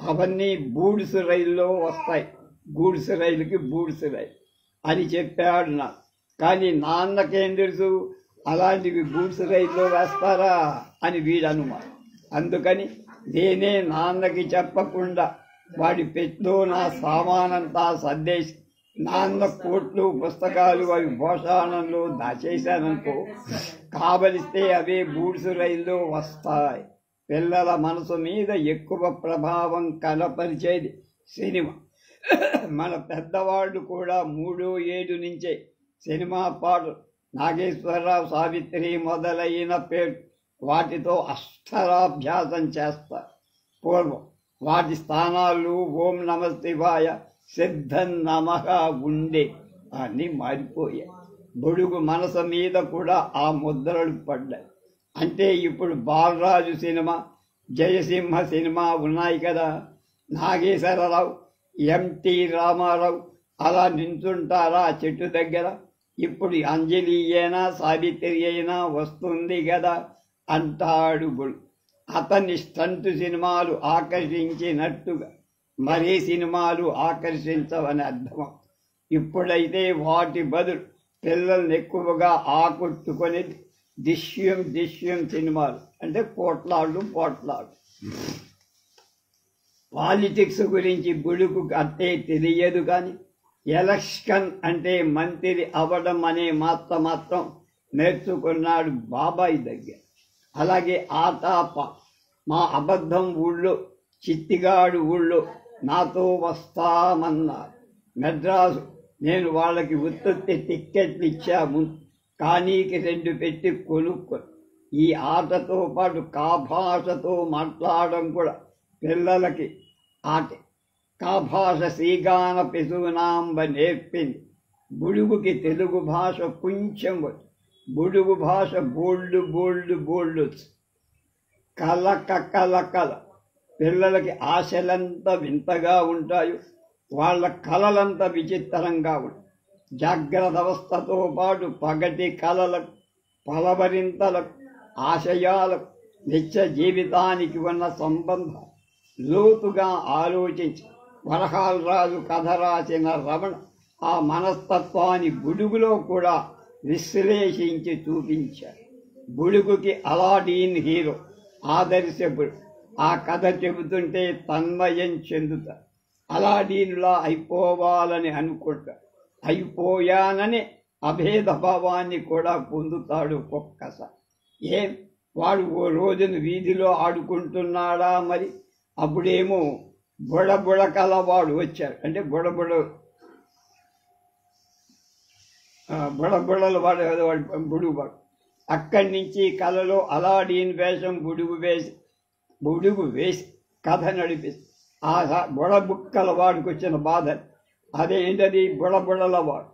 అవన్నీ బూడ్స్ రైల్లో వస్తాయి. గూడ్స్ రైలుకి బూడ్స్ రైలు అని చెప్పాడు నాకు. కానీ నాన్నకేం తెలుసు అలాంటివి గూడ్స్ రైల్లో వేస్తారా అని వీడు అనుమానం. అందుకని నేనే నాన్నకి చెప్పకుండా వాడి పెట్టిలో నా సామానంతా సర్దేసి నాన్న కోట్లు పుస్తకాలు అవి భోషాణంలో దాచేశాననుకో, కావలిస్తే అవే గూడ్స్ రైల్లో వస్తాయి. పిల్లల మనసు మీద ఎక్కువ ప్రభావం కనపరిచేది సినిమా. మన పెద్దవాళ్ళు కూడా 3-7 నుంచే సినిమా పాటలు, నాగేశ్వరరావు, సావిత్రి మొదలైన పేరు వాటితో అక్షరాభ్యాసం చేస్తారు. పూర్వం వాటి స్థానాలు ఓం నమ శివాయ, సిద్ధం నమః ఉండే అన్నీ మారిపోయాయి. బొడుగు మనసు మీద కూడా ఆ ముద్రలు పడ్డాయి. అంటే ఇప్పుడు బాలరాజు సినిమా, జయసింహ సినిమా ఉన్నాయి కదా. నాగేశ్వరరావు, ఎంటి రామారావు అలా నించుంటారా చెట్టు దగ్గర? ఇప్పుడు అంజలి అయినా సావిత్రి అయినా వస్తుంది కదా అంటాడు బుడు. అతన్ని స్టంట్ సినిమాలు ఆకర్షించినట్టుగా మరే సినిమాలు ఆకర్షించవని అర్థం. ఇప్పుడైతే వాటి బదులు పిల్లల్ని ఎక్కువగా ఆకట్టుకునేది దిశ్యం సినిమాలు. అంటే పోట్లాడు. పాలిటిక్స్ గురించి బుడుకు అట్టే తెలియదు. కానీ ఎలక్షన్ అంటే మంత్రి అవడం అనే మాత్రం నేర్చుకున్నాడు బాబాయ్ దగ్గర. అలాగే ఆటాప మా అబద్ధం ఊళ్ళో, చిత్తిగాడు ఊళ్ళో నాతో వస్తామన్నారు. మెడ్రాసు నేను వాళ్ళకి ఉత్పత్తి టిక్కెట్లు ఇచ్చాము. కానీకి 2 పెట్టి కొనుక్కొని ఈ ఆటతో పాటు కాభాషతో మాట్లాడడం కూడా పిల్లలకి ఆటే. కాభాష శ్రీగాన పిసునాంబ నేర్పింది. బుడుగుకి తెలుగు భాష కొంచెం వచ్చు. బుడుగు భాష బోల్డ్ కల పిల్లలకి ఆశలంతా వింతగా ఉంటాయి. వాళ్ళ కలలంత విచిత్రంగా ఉంటాయి. జాగ్రత్త అవస్థతో పాటు పగటి కలలకు, పలవరింతలకు, ఆశయాలకు, నిత్య జీవితానికి ఉన్న సంబంధం లోతుగా ఆలోచించి వరహాలరాజు కథ రాసిన రమణ ఆ మనస్తత్వాన్ని బుడుగులో కూడా విశ్లేషించి చూపించారు. బుడుగుకి అలాడీన్ హీరో ఆదర్శపుడు. ఆ కథ చెబుతుంటే తన్మయం చెందుతారు. అలాడీనులా అయిపోవాలని అనుకుంటారు. అయిపోయానని అభేద భావాన్ని కూడా పొందుతాడు ఒక్కొక్కసారి. వాడు ఓ రోజున వీధిలో ఆడుకుంటున్నాడా మరి? అప్పుడేమో బుడబుడకలవాడు వచ్చాడు. అంటే బుడబుడలు వాడు బుడుగువాడు. అక్కడి నుంచి కలలో అలాడీన్ వేషం బుడుగు వేసి కథ నడిపిస్తుంది. ఆ బుడబుక్కల వాడికి వచ్చిన బాధ అదేంటది? బుడబుడలవాడు.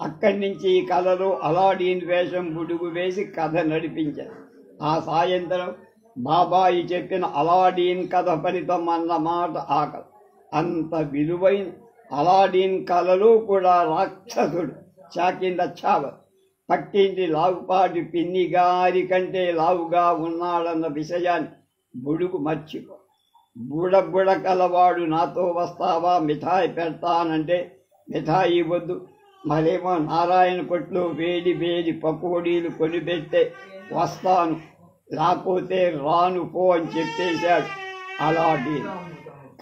అక్కడి నుంచి కలలో అలాడీన్ వేషం బుడుగు వేసి కథ నడిపించారు. ఆ సాయంత్రం బాబాయి చెప్పిన అలాడీన్ కథ ఫలితం అన్నమాట ఆ కథ. అంత విలువైన అలాడీన్ కళలో కూడా రాక్షసుడు చాకింద చావ పక్కింటి లావుపాటి పిన్ని గారి కంటే లావుగా ఉన్నాడన్న విషయాన్ని బుడుగు మర్చిపో. బుడకలవాడు నాతో వస్తావా, మిఠాయి పెడతానంటే మిఠాయి వద్దు, మరేమో నారాయణ కొట్లో వేడి పకోడీలు కొనిపెట్టే వస్తాను, లేకపోతే రాను పో అని చెప్పేశాడు. అలాంటి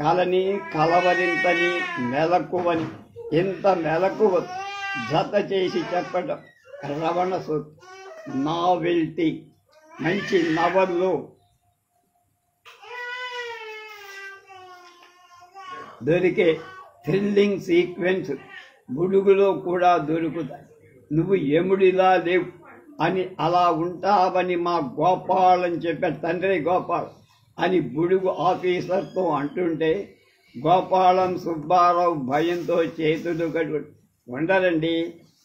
కలని కలవరింతని మెలకువని ఎంత మెలకువ జత చేసి చెప్పడం రమణ సొత్తు. నావెల్టీ మంచి నవల్లో దొరికే థ్రిల్లింగ్ సీక్వెన్స్ బుడుగులో కూడా దొరుకుతాయి. నువ్వు ఎముడిలా లేవు అని అలా ఉంటావని మా గోపాలని చెప్పాడు. తండ్రి గోపాల్ అని బుడుగు ఆఫీసర్తో అంటుంటే గోపాలం సుబ్బారావు భయంతో చేతులు కట్టుకుంటు ఉండరండి,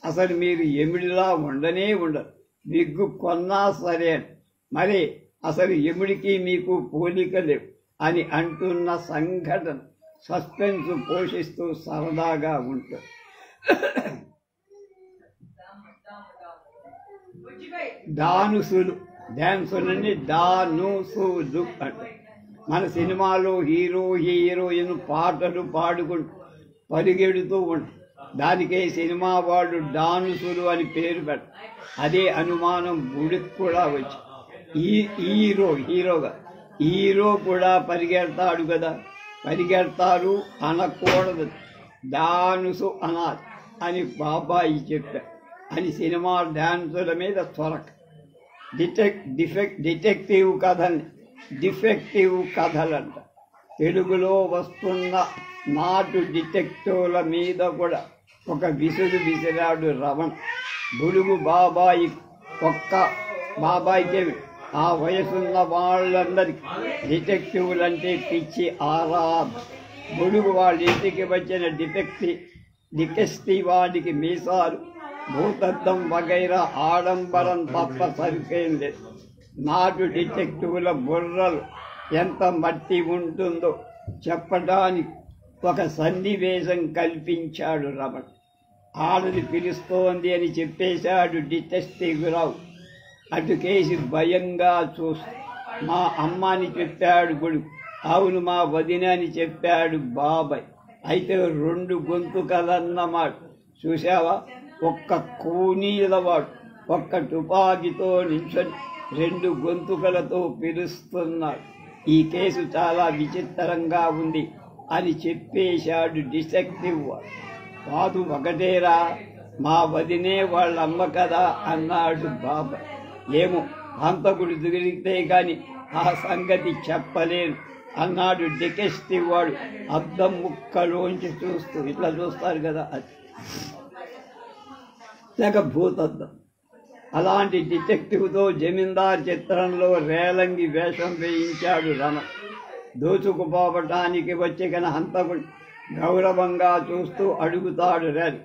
అసలు మీరు ఎమిడిలా ఉండనే ఉండరు. విగ్గు కొన్నా సరే మరి అసలు యముడికి మీకు పోలిక లేవు అని అంటున్న సంఘటన సస్పెన్స్ పోషిస్తూ సరదాగా ఉంటుంది. డానుసులు డాన్సులని డానుసులు అంటే మన సినిమాలో హీరో హీరోయిన్ పాటలు పాడుకుంటూ పరిగెడుతూ ఉంటారు. దానికే సినిమా వాళ్ళు డాన్సులు అని పేరు పెట్ట అదే అనుమానం గుడికి కూడా వచ్చి హీరో కూడా పరిగెడతాడు కదా, పరిగెడతారు అనకూడదు, డాన్సు అనాలి అని బాబాయి చెప్పారు అని సినిమా డాన్సుల మీద త్వరక డిఫెక్టివ్ కథలంట. తెలుగులో వస్తున్న నాటు డిటెక్టివ్ల మీద కూడా ఒక విసిరాడు రమణ. బుడుగు బాబాయికి ఆ వయసున్న వాళ్ళందరికీ డిటెక్టివ్లంటే పిచ్చి ఆరాధ. బుడుగు వాళ్ళ ఇంటికి వచ్చిన డిటెక్టివ్ వాడికి మీసాలు, భూతద్దం వగైరా ఆడంబరం తప్ప సరిపోయేం లేదు. నాటు డిటెక్టివ్ల బుర్రలు ఎంత మట్టి ఉంటుందో చెప్పడానికి ఒక సన్నివేశం కల్పించాడు రమణ. ఆడది పిలుస్తోంది అని చెప్పేశాడు డిటెక్టివ్ రావు. అటుకేసి భయంగా చూస్తూ మా అమ్మ అని చెప్పాడు కొడుకు. అవును మా వదిన అని చెప్పాడు బాబాయ్. అయితే 2 గొంతుకలన్నమాట. చూసావా, ఒక్క కూనీలవాడు ఒక్క తుపాకీతో నించొని 2 గొంతుకలతో పిలుస్తున్నాడు. ఈ కేసు చాలా విచిత్రంగా ఉంది అని చెప్పేశాడు డిటెక్టివ్ వాడు. కాదు ఒకటేరా, మా వదినే వాళ్ళ అమ్మ కదా అన్నాడు బాబాయ్. ఏమో హంతకుడు దొరికితే గాని ఆ సంగతి చెప్పలేను అన్నాడు డిటెక్టివ్ వాడు అద్దం ముక్కలోంచి చూస్తూ. ఇట్లా చూస్తారు కదా, అది లేక భూతద్దం. అలాంటి డిటెక్టివ్తో జమీందార్ చిత్రంలో రేలంగి వేషం వేయించాడు రమణ. దోచుకుపోవటానికి వచ్చిన హంతకుడు గౌరవంగా చూస్తూ అడుగుతాడు రేలు,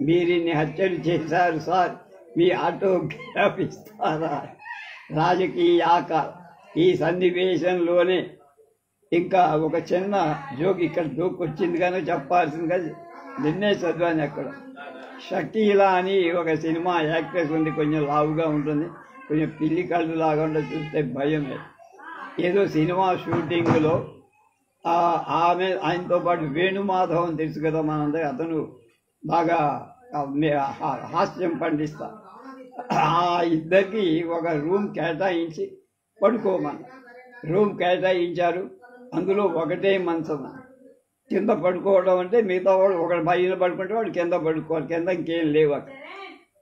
మీరిన్ని హత్యలు చేశారు సార్, మీ ఆటోగ్రాఫ్ ఇస్తారా? రాజకీయ ఆకారం. ఈ సన్నివేశంలోనే ఇంకా ఒక చిన్న జోక్ ఇక్కడ దూకొచ్చింది కానీ చెప్పాల్సింది కదా, నిన్నే చదివాను అక్కడ. షకీలా అని ఒక సినిమా యాక్ట్రెస్ ఉంది, కొంచెం లావుగా ఉంటుంది, కొంచెం పిల్లి కళ్ళు లాగా ఉంటే చూస్తే భయం. ఏదో సినిమా షూటింగ్లో ఆయనతో పాటు వేణుమాధవన్ తెలుసు కదా మనందరూ, అతను బాగా హాస్యం పండిస్తా. ఆ ఇద్దరికి ఒక రూమ్ కేటాయించి పడుకోమని రూమ్ కేటాయించారు. అందులో ఒకటే మంచం. కింద పడుకోవడం అంటే మిగతా వాడు ఒకటి పైన పడుకుంటే వాడు కింద పడుకోవాలి, కింద ఇంకేం లేవు అక్కడ.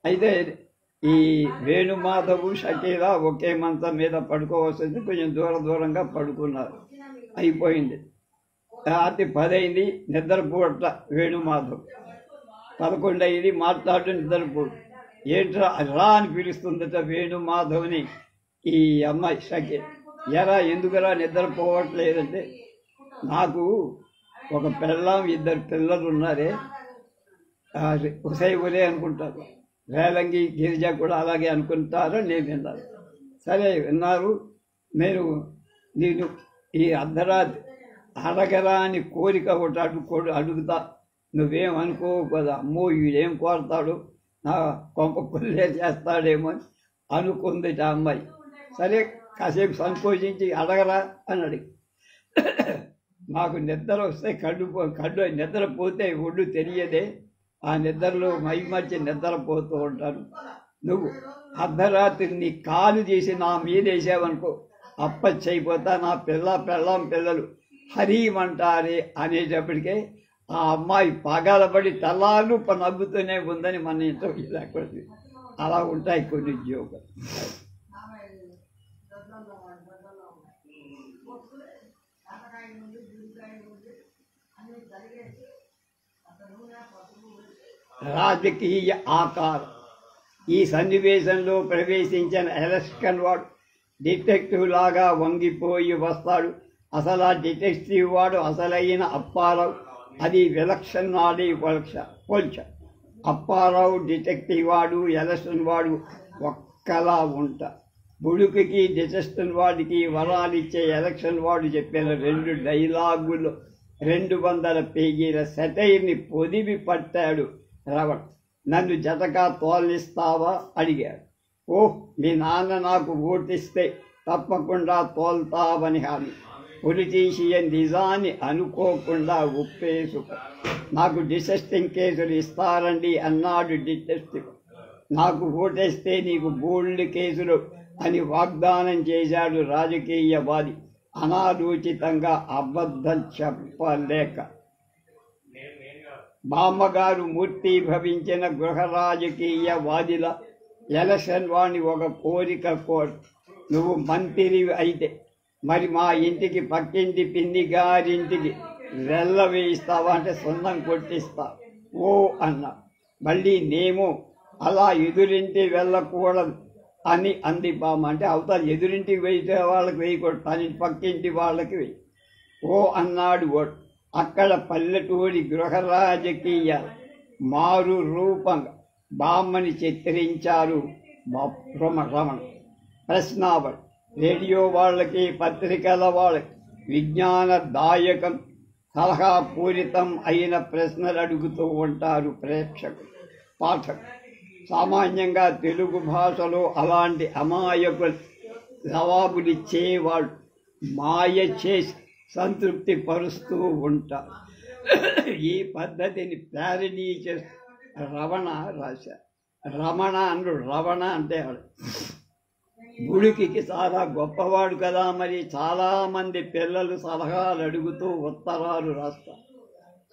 అయితే ఈ వేణుమాధవు షకీలా ఒకే మంచం మీద పడుకోవాల్సింది, కొంచెం దూరంగా పడుకున్నారు. అయిపోయింది. రాత్రి 10 అయింది, నిద్రపోవట్ల వేణుమాధవ్. 11 అయింది, మాట్లాడుతూ నిద్రపోడు. ఏంట్రా రా అని పిలుస్తుందట వేణుమాధవ్ని ఈ అమ్మాయి షకీల. ఎరా ఎందుకురా నిద్రపోవట్లేదంటే, నాకు ఒక పెళ్ళాం 2 పిల్లలు ఉన్నారే, ఒరే అనుకుంటారు, రేలంగి గిరిజ కూడా అలాగే అనుకుంటారు, నేను విన్నాను. సరే విన్నారు, నేను ఈ అర్ధరాత్రి అడగరా అని కోరిక ఒకటి అడుగుతా, నువ్వేమనుకో కదా, అమ్మో వీడేం కోరతాడు, నా కొంప కొల్లే చేస్తాడేమో అని అనుకుంది ఆ అమ్మాయి. సరే కాసేపు సంకోచించి అడగరా అని అడిగి, నాకు నిద్ర వస్తే కళ్ళు నిద్రపోతే ఒళ్ళు తెలియదే, ఆ నిద్రలో మైమర్చి నిద్రపోతూ ఉంటాను. నువ్వు అర్ధరాత్రి నీ కాలు చేసి నా మీద వేసావనుకో, అప్పచ్చైపోతా, నా పిల్లలు హరీమంటారే అనేటప్పటికే ఆ అమ్మాయి పగలబడి తలాలు నవ్వుతూనే ఉందని మన ఇంట్లో లేకపోతే అలా ఉంటాయి కొన్ని ఉద్యోగాలు. రాజకీయ ఆకారం. ఈ సన్నివేశంలో ప్రవేశించిన ఎలక్షన్ వాడు డిటెక్టివ్ లాగా వంగిపోయి వస్తాడు. అసలు ఆ డిటెక్టివ్ వాడు అసలైన అప్పారావు. అది విలక్షణాడి పోల్చ. అప్పారావు డిటెక్టివ్ వాడు, ఎలక్షన్ వాడు ఒక్క కుక్కలా ఉంటా. బుడుకుకి డిటెస్టన్ వాడికి వరాలిచ్చే ఎలక్షన్ వాడు చెప్పిన 2 డైలాగులు 200 పేజీల సెటైర్ని పొదివి పట్టాడు రవణ. నన్ను జతగా తోలిస్తావా అడిగాడు. ఓహ్, మీ నాన్న నాకు ఓటిస్తే తప్పకుండా తోల్తావని హామీ. పొలిటీషియన్ నిజాన్ని అనుకోకుండా ఉప్పేసుకో. నాకు డిసెస్టింగ్ కేసులు ఇస్తారండి అన్నాడు డిటెక్టివ్. నాకు ఓటేస్తే నీకు బోల్డ్ కేసులు అని వాగ్దానం చేశాడు రాజకీయవాది అనాలోచితంగా అబద్ధం చెప్పలేక. బామ్మగారు మూర్తి భవించిన గృహ రాజకీయవాదిల ఎలక్షన్ వాణి ఒక కోరిక కోరు. నువ్వు మంత్రి అయితే మరి మా ఇంటికి పక్కింటి పిన్ని గారింటికి వెళ్ళ వేయిస్తావా అంటే సున్నం కొట్టిస్తా ఓ అన్నా. మళ్ళీ నేమో అలా ఎదురింటి వెళ్ళకూడదు అని అంది బామ్మ. అంటే అవతల ఎదురింటికి వేసే వాళ్ళకి వేయకూడదు, తన పక్కింటి వాళ్ళకి వేయి. ఓ అన్నాడు ఓడు. అక్కడ పల్లెటూరి గృహ రాజకీయాలు మారు రూపంగా బామ్మని చిత్రించారు రమణ. ప్రశ్నావళి రేడియో వాళ్ళకి పత్రికల వాళ్ళకి విజ్ఞానదాయకం సలహాపూరితం అయిన ప్రశ్నలు అడుగుతూ ఉంటారు ప్రేక్షకులు, పాఠకులు. సామాన్యంగా తెలుగు భాషలో అలాంటి అమాయకులు జవాబులిచ్చేవాళ్ళు మాయ చేసి సంతృప్తి పరుస్తూ ఉంటారు. ఈ పద్ధతిని ప్యారడీ చేస్తూ రమణ రాశారు. రమణ అను రమణ అంటే బుడికి చాలా గొప్పవాడు కదా, మరి చాలామంది పిల్లలు సలహాలు అడుగుతూ ఉత్తరాలు రాస్తారు.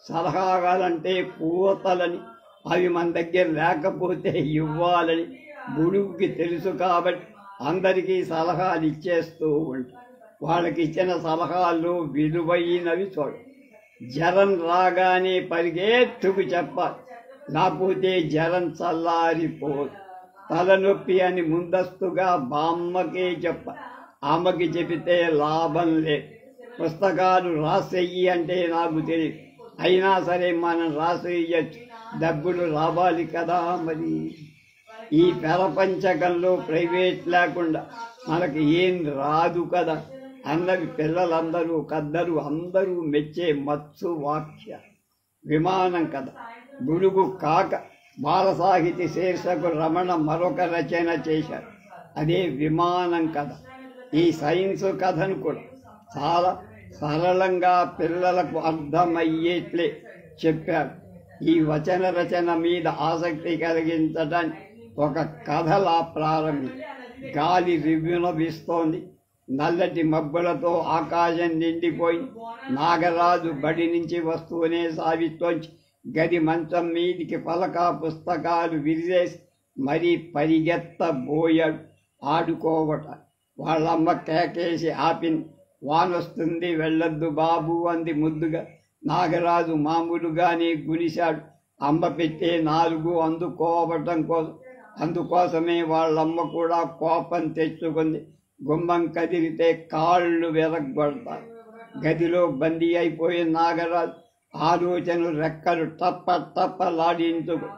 సలహాలంటే పూతలని, అవి మన దగ్గర లేకపోతే ఇవ్వాలని బుడుగుకి తెలుసు కాబట్టి అందరికీ సలహాలు ఇచ్చేస్తూ ఉంటారు. వాళ్ళకి ఇచ్చిన సలహాలు విలువైనవి చూడ. జ్వరం రాగానే పరిగెత్తుకు చెప్పాలి, లేకపోతే జ్వరం చల్లారిపోదు. తలనొప్పి అని ముందస్తుగా బామ్మకే చెప్పాలి, ఆమెకి చెబితే లాభం లేదు. పుస్తకాలు రాసేయి అంటే నాకు తెలియదు, అయినా సరే మనం రాసేయచ్చు, డబ్బులు రావాలి కదా. మరి ఈ ప్రపంచకంలో ప్రైవేట్ లేకుండా మనకి ఏం రాదు కదా అన్నవి పిల్లలందరూ కద్దరు అందరూ మెచ్చే మత్సు వాక్య. విమానం కథ బుడుగు కాక బాల సాహితీ శీర్షకు రమణ మరొక రచన చేశారు, అదే విమానం కథ. ఈ సైన్స్ కథను కూడా చాలా సరళంగా పిల్లలకు అర్థమయ్యేట్లే చెప్పారు. ఈ వచన రచన మీద ఆసక్తి కలిగించడానికి ఒక కథలా ప్రారంభి. గాలి రివ్వున వీస్తోంది, నల్లటి మబ్బులతో ఆకాశం నిండిపోయి నాగరాజు బడి నుంచి వస్తూనే సావిస్తోంచి గది మంచం మీదికి పలక పుస్తకాలు విరిచేసి మరీ పరిగెత్తబోయాడు ఆడుకోవట. వాళ్ళమ్మ కేకేసి ఆపింది. వానొస్తుంది వెళ్ళొద్దు బాబు అంది ముద్దుగా. నాగరాజు మామూలుగానే గునిశాడు. అమ్మ పెట్టే 4 అందుకోవటం అందుకోసమే వాళ్ళమ్మ కూడా కోపం తెచ్చుకుంది. గుమ్మం కదిలితే కాళ్ళు వెరగొడతారు. గదిలో బందీ అయిపోయిన నాగరాజు ఆలోచనలు రెక్కలు టప్ప టప్పలాడించుకు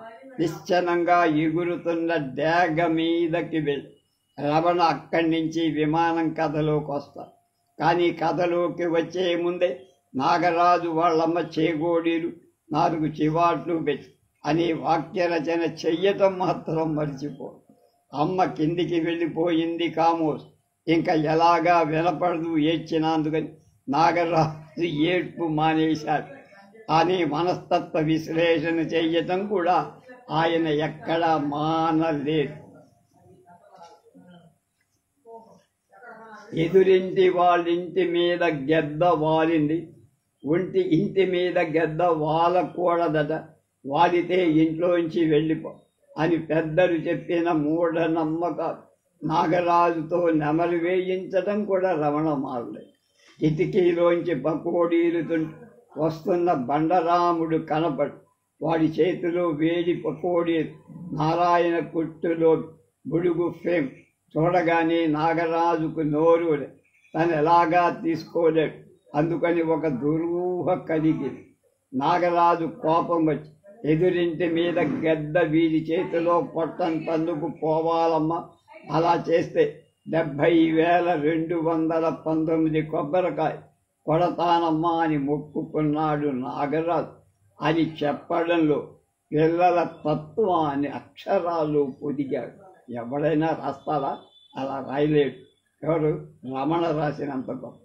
నిశ్చలంగా ఎగురుతున్న డేగ మీదకి వెళ్ళి రమణ అక్కడి నుంచి విమానం కథలోకి వస్తారు. కానీ కథలోకి వచ్చే ముందే నాగరాజు వాళ్ళమ్మ చేగోడీలు 4 చివాట్లు పెట్టి అనే వాక్య రచన చెయ్యటం మాత్రం మర్చిపో. అమ్మ కిందికి వెళ్ళిపోయింది కామోస్. ఇంకా ఎలాగా వినపడదు ఏడ్చినందుకని నాగరాజు ఏడ్పు మానేశాడు అని మనస్తత్వ విశ్లేషణ చెయ్యటం కూడా ఆయన ఎక్కడా మానలేదు. ఎదురింటి వాళ్ళింటి మీద గెద్ద వాలింది, ఇంటి మీద గెద్ద వాలకూడదట, వాలితే ఇంట్లోంచి వెళ్ళిపో అని పెద్దలు చెప్పిన మూఢనమ్మకాలు. నాగరాజుతో నెమలు వేయించడం కూడా రమణ మారలేదు. కిటికీలోంచి పకోడీలు వస్తున్న బండరాముడు కనపడు. వాడి చేతిలో వేడి పకోడీలు, నారాయణ కుట్టులో బుడుగు ఫేమ్. చూడగానే నాగరాజుకు నోరు తను ఎలాగా తీసుకోలేడు. అందుకని ఒక దురూహ కలిగింది. నాగరాజు కోపం వచ్చి ఎదురింటి మీద గెద్ద వీడి చేతిలో పొట్టంతందుకు పోవాలమ్మా అలా చేస్తే 70,219 కొబ్బరికాయ కొడతానమ్మా అని మొక్కుకున్నాడు నాగరాజు. అది చెప్పడంలో పిల్లల తత్వాన్ని అక్షరాలు పొదిగాడు. ఎవడైనా రాస్తారా? అలా రాయలేడు. ఎవరు? రమణ రాసినంత గొప్ప.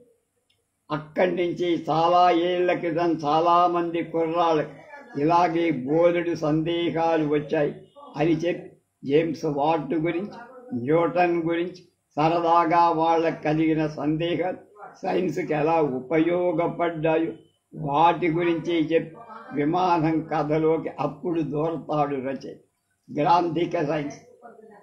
అక్కడి నుంచి చాలా ఏళ్ల క్రితం చాలామంది కుర్రాళ్ళకి ఇలాగే బోలెడు సందేహాలు వచ్చాయి అని చెప్పి జేమ్స్ వాట్ గురించి, న్యూటన్ గురించి సరదాగా వాళ్ళకు కలిగిన సందేహాలు సైన్స్కి ఎలా ఉపయోగపడ్డాయో వాటి గురించి చెప్పి విమానం కథలోకి అప్పుడు దూరతాడు రచయిత. గ్రాంధిక సైన్స్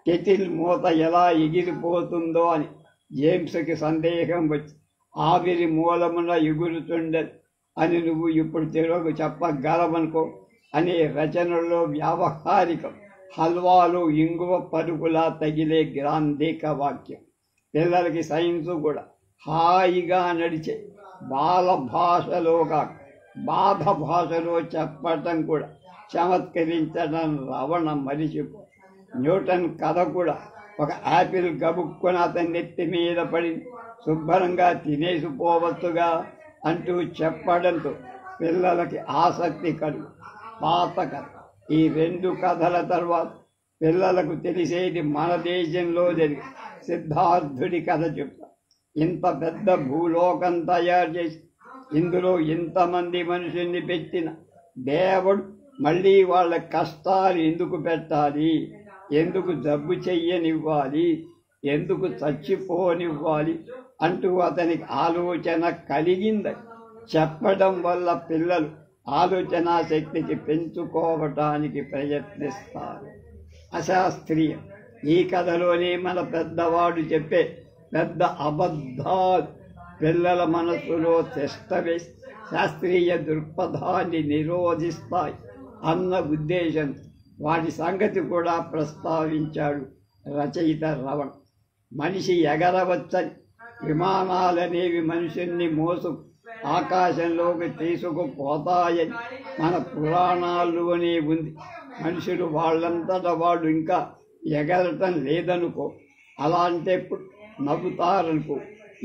కెటిల్ మూత ఎలా ఎగిరిపోతుందో అని జేమ్స్కి సందేహం వచ్చి ఆవిరి మూలమున ఎగురుతుండదు అని నువ్వు ఇప్పుడు తెలుగు చెప్పగలవనుకో అనే రచనల్లో వ్యావహారికం హల్వాలో ఇంగువ పరుగులా తగిలే గ్రాంధిక వాక్యం. పిల్లలకి సైన్సు కూడా హాయిగా నడిచే బాల భాషలోగా బాధ భాషలో చెప్పటం కూడా చమత్కరించడం రవణ మరిచిపో. న్యూటన్ కథ కూడా ఒక యాపిల్ గబుక్కున అతని నెత్తి మీద పడి శుభ్రంగా తినేసిపోవచ్చుగా అంటూ చెప్పడంతో పిల్లలకి ఆసక్తి కలుగు. పాత కథ. ఈ 2 కథల తర్వాత పిల్లలకు తెలిసేది మన దేశంలో జరిగే సిద్ధార్థుడి కథ చెప్తా. ఇంత పెద్ద భూలోకం తయారు చేసి ఇందులో ఇంతమంది మనుషుల్ని పెట్టిన దేవుడు మళ్ళీ వాళ్ళ కష్టాలు ఎందుకు పెట్టాలి, ఎందుకు జబ్బు చెయ్యనివ్వాలి, ఎందుకు చచ్చిపోనివ్వాలి అంటూ అతనికి ఆలోచన కలిగిందని చెప్పడం వల్ల పిల్లలు ఆలోచనా శక్తికి పెంచుకోవటానికి ప్రయత్నిస్తారు. అశాస్త్రీయం. ఈ కథలోనే మన పెద్దవాడు చెప్పే పెద్ద అబద్ధాలు పిల్లల మనసులో తిష్టవేసి శాస్త్రీయ దృక్పథాన్ని నిరోధిస్తాయి అన్న ఉద్దేశం వాటి సంగతి కూడా ప్రస్తావించాడు రచయిత రవణ. మనిషి ఎగరవచ్చని, విమానాలనేవి మనుషుల్ని మోసు ఆకాశంలోకి తీసుకుపోతాయని మన పురాణాల్లోనే ఉంది. మనుషులు వాళ్ళంతటా వాళ్ళు ఇంకా ఎగరటం లేదనుకో, అలాంటప్పుడు నవ్వుతారనుకో.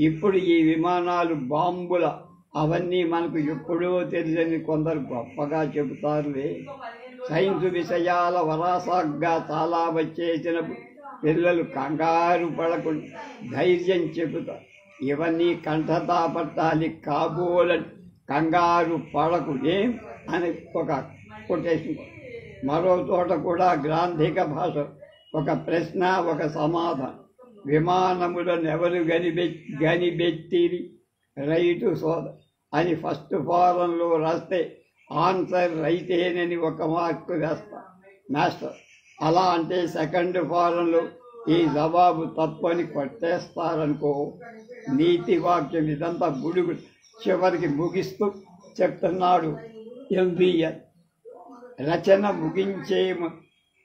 ఇప్పుడు ఈ విమానాలు బాంబుల అవన్నీ మనకు ఎప్పుడో తెలియని కొందరు గొప్పగా చెబుతారులే. సైన్స్ విషయాల వరాసాగ్గా చాలా వచ్చేసినప్పుడు పిల్లలు కంగారు పడకుండా ధైర్యం చెబుతారు. ఇవన్నీ కంఠతా పట్టాలి కాబోలని కంగారు పడకు ఏం అని ఒక కొటేషన్. మరో చోట కూడా గ్రాంధిక భాష ఒక ప్రశ్న ఒక సమాధానం. విమానములను ఎవరు గనిబెట్టిరి రైటు సోద అని ఫస్ట్ ఫారంలో రాస్తే ఆన్సర్ రైతేనని ఒక మార్కు వేస్తా మాస్టర్. అలా అంటే సెకండ్ ఫారంలో ఈ జవాబు తప్పని కొట్టేస్తారనుకో. నీతి వాక్యం ఇదంతా బుడుగు. చివరికి ముగిస్తూ చెప్తున్నాడు ఎంబీఎల్. రచన ముగించేము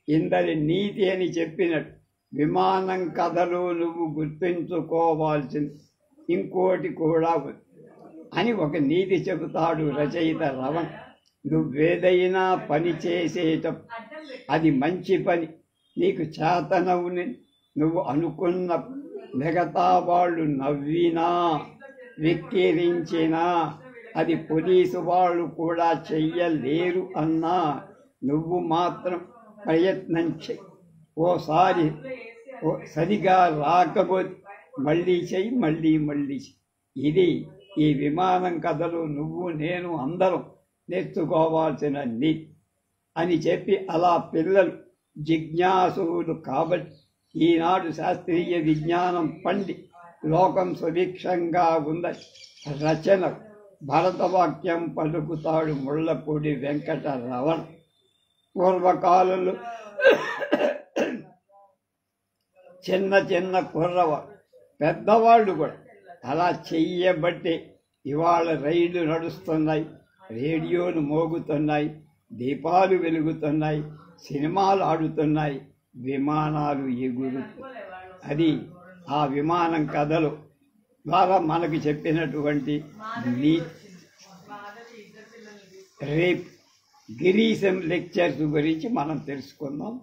ఇందరి నీతి అని చెప్పినట్టు విమానం కథలో నువ్వు గుర్తుంచుకోవాల్సింది ఇంకోటి కూడా అని ఒక నీతి చెబుతాడు రచయిత రవణ. నువ్వేదైనా పని చేసేటప్పుడు అది మంచి పని, నీకు చేతనవుని నువ్వు అనుకున్న మిగతా వాళ్ళు నవ్వినా విక్కిరించినా అది పోలీసు వాళ్ళు కూడా చెయ్యలేరు అన్నా నువ్వు మాత్రం ప్రయత్నం చెయ్యి. ఓసారి సరిగా రాకపోతే మళ్ళీ చెయ్యి, మళ్ళీ చెయ్యి. ఇది ఈ విమానం కథలు నువ్వు నేను అందరం నేర్చుకోవాల్సిన నీతి అని చెప్పి అలా పిల్లలు జిజ్ఞాసులు కాబట్టి ఈనాడు శాస్త్రీయ విజ్ఞానం పండి లోకం సుభిక్షంగా ఉందని రచన భరతవాక్యం పలుకుతాడు ముళ్ళపూడి వెంకట రమణ. పూర్వకాలంలో చిన్న కుర్రవాళ్ళు పెద్దవాళ్ళు కూడా అలా చెయ్యబట్టి ఇవాళ రైళ్లు నడుస్తున్నాయి, రేడియోలు మోగుతున్నాయి, దీపాలు వెలుగుతున్నాయి, సినిమాలు ఆడుతున్నాయి, విమానాలు ఎగురుతున్నాయి. అది ఆ విమానం కథలు ద్వారా మనకు చెప్పినటువంటి రేపు గిరీశం లెక్చర్స్ గురించి మనం తెలుసుకుందాం.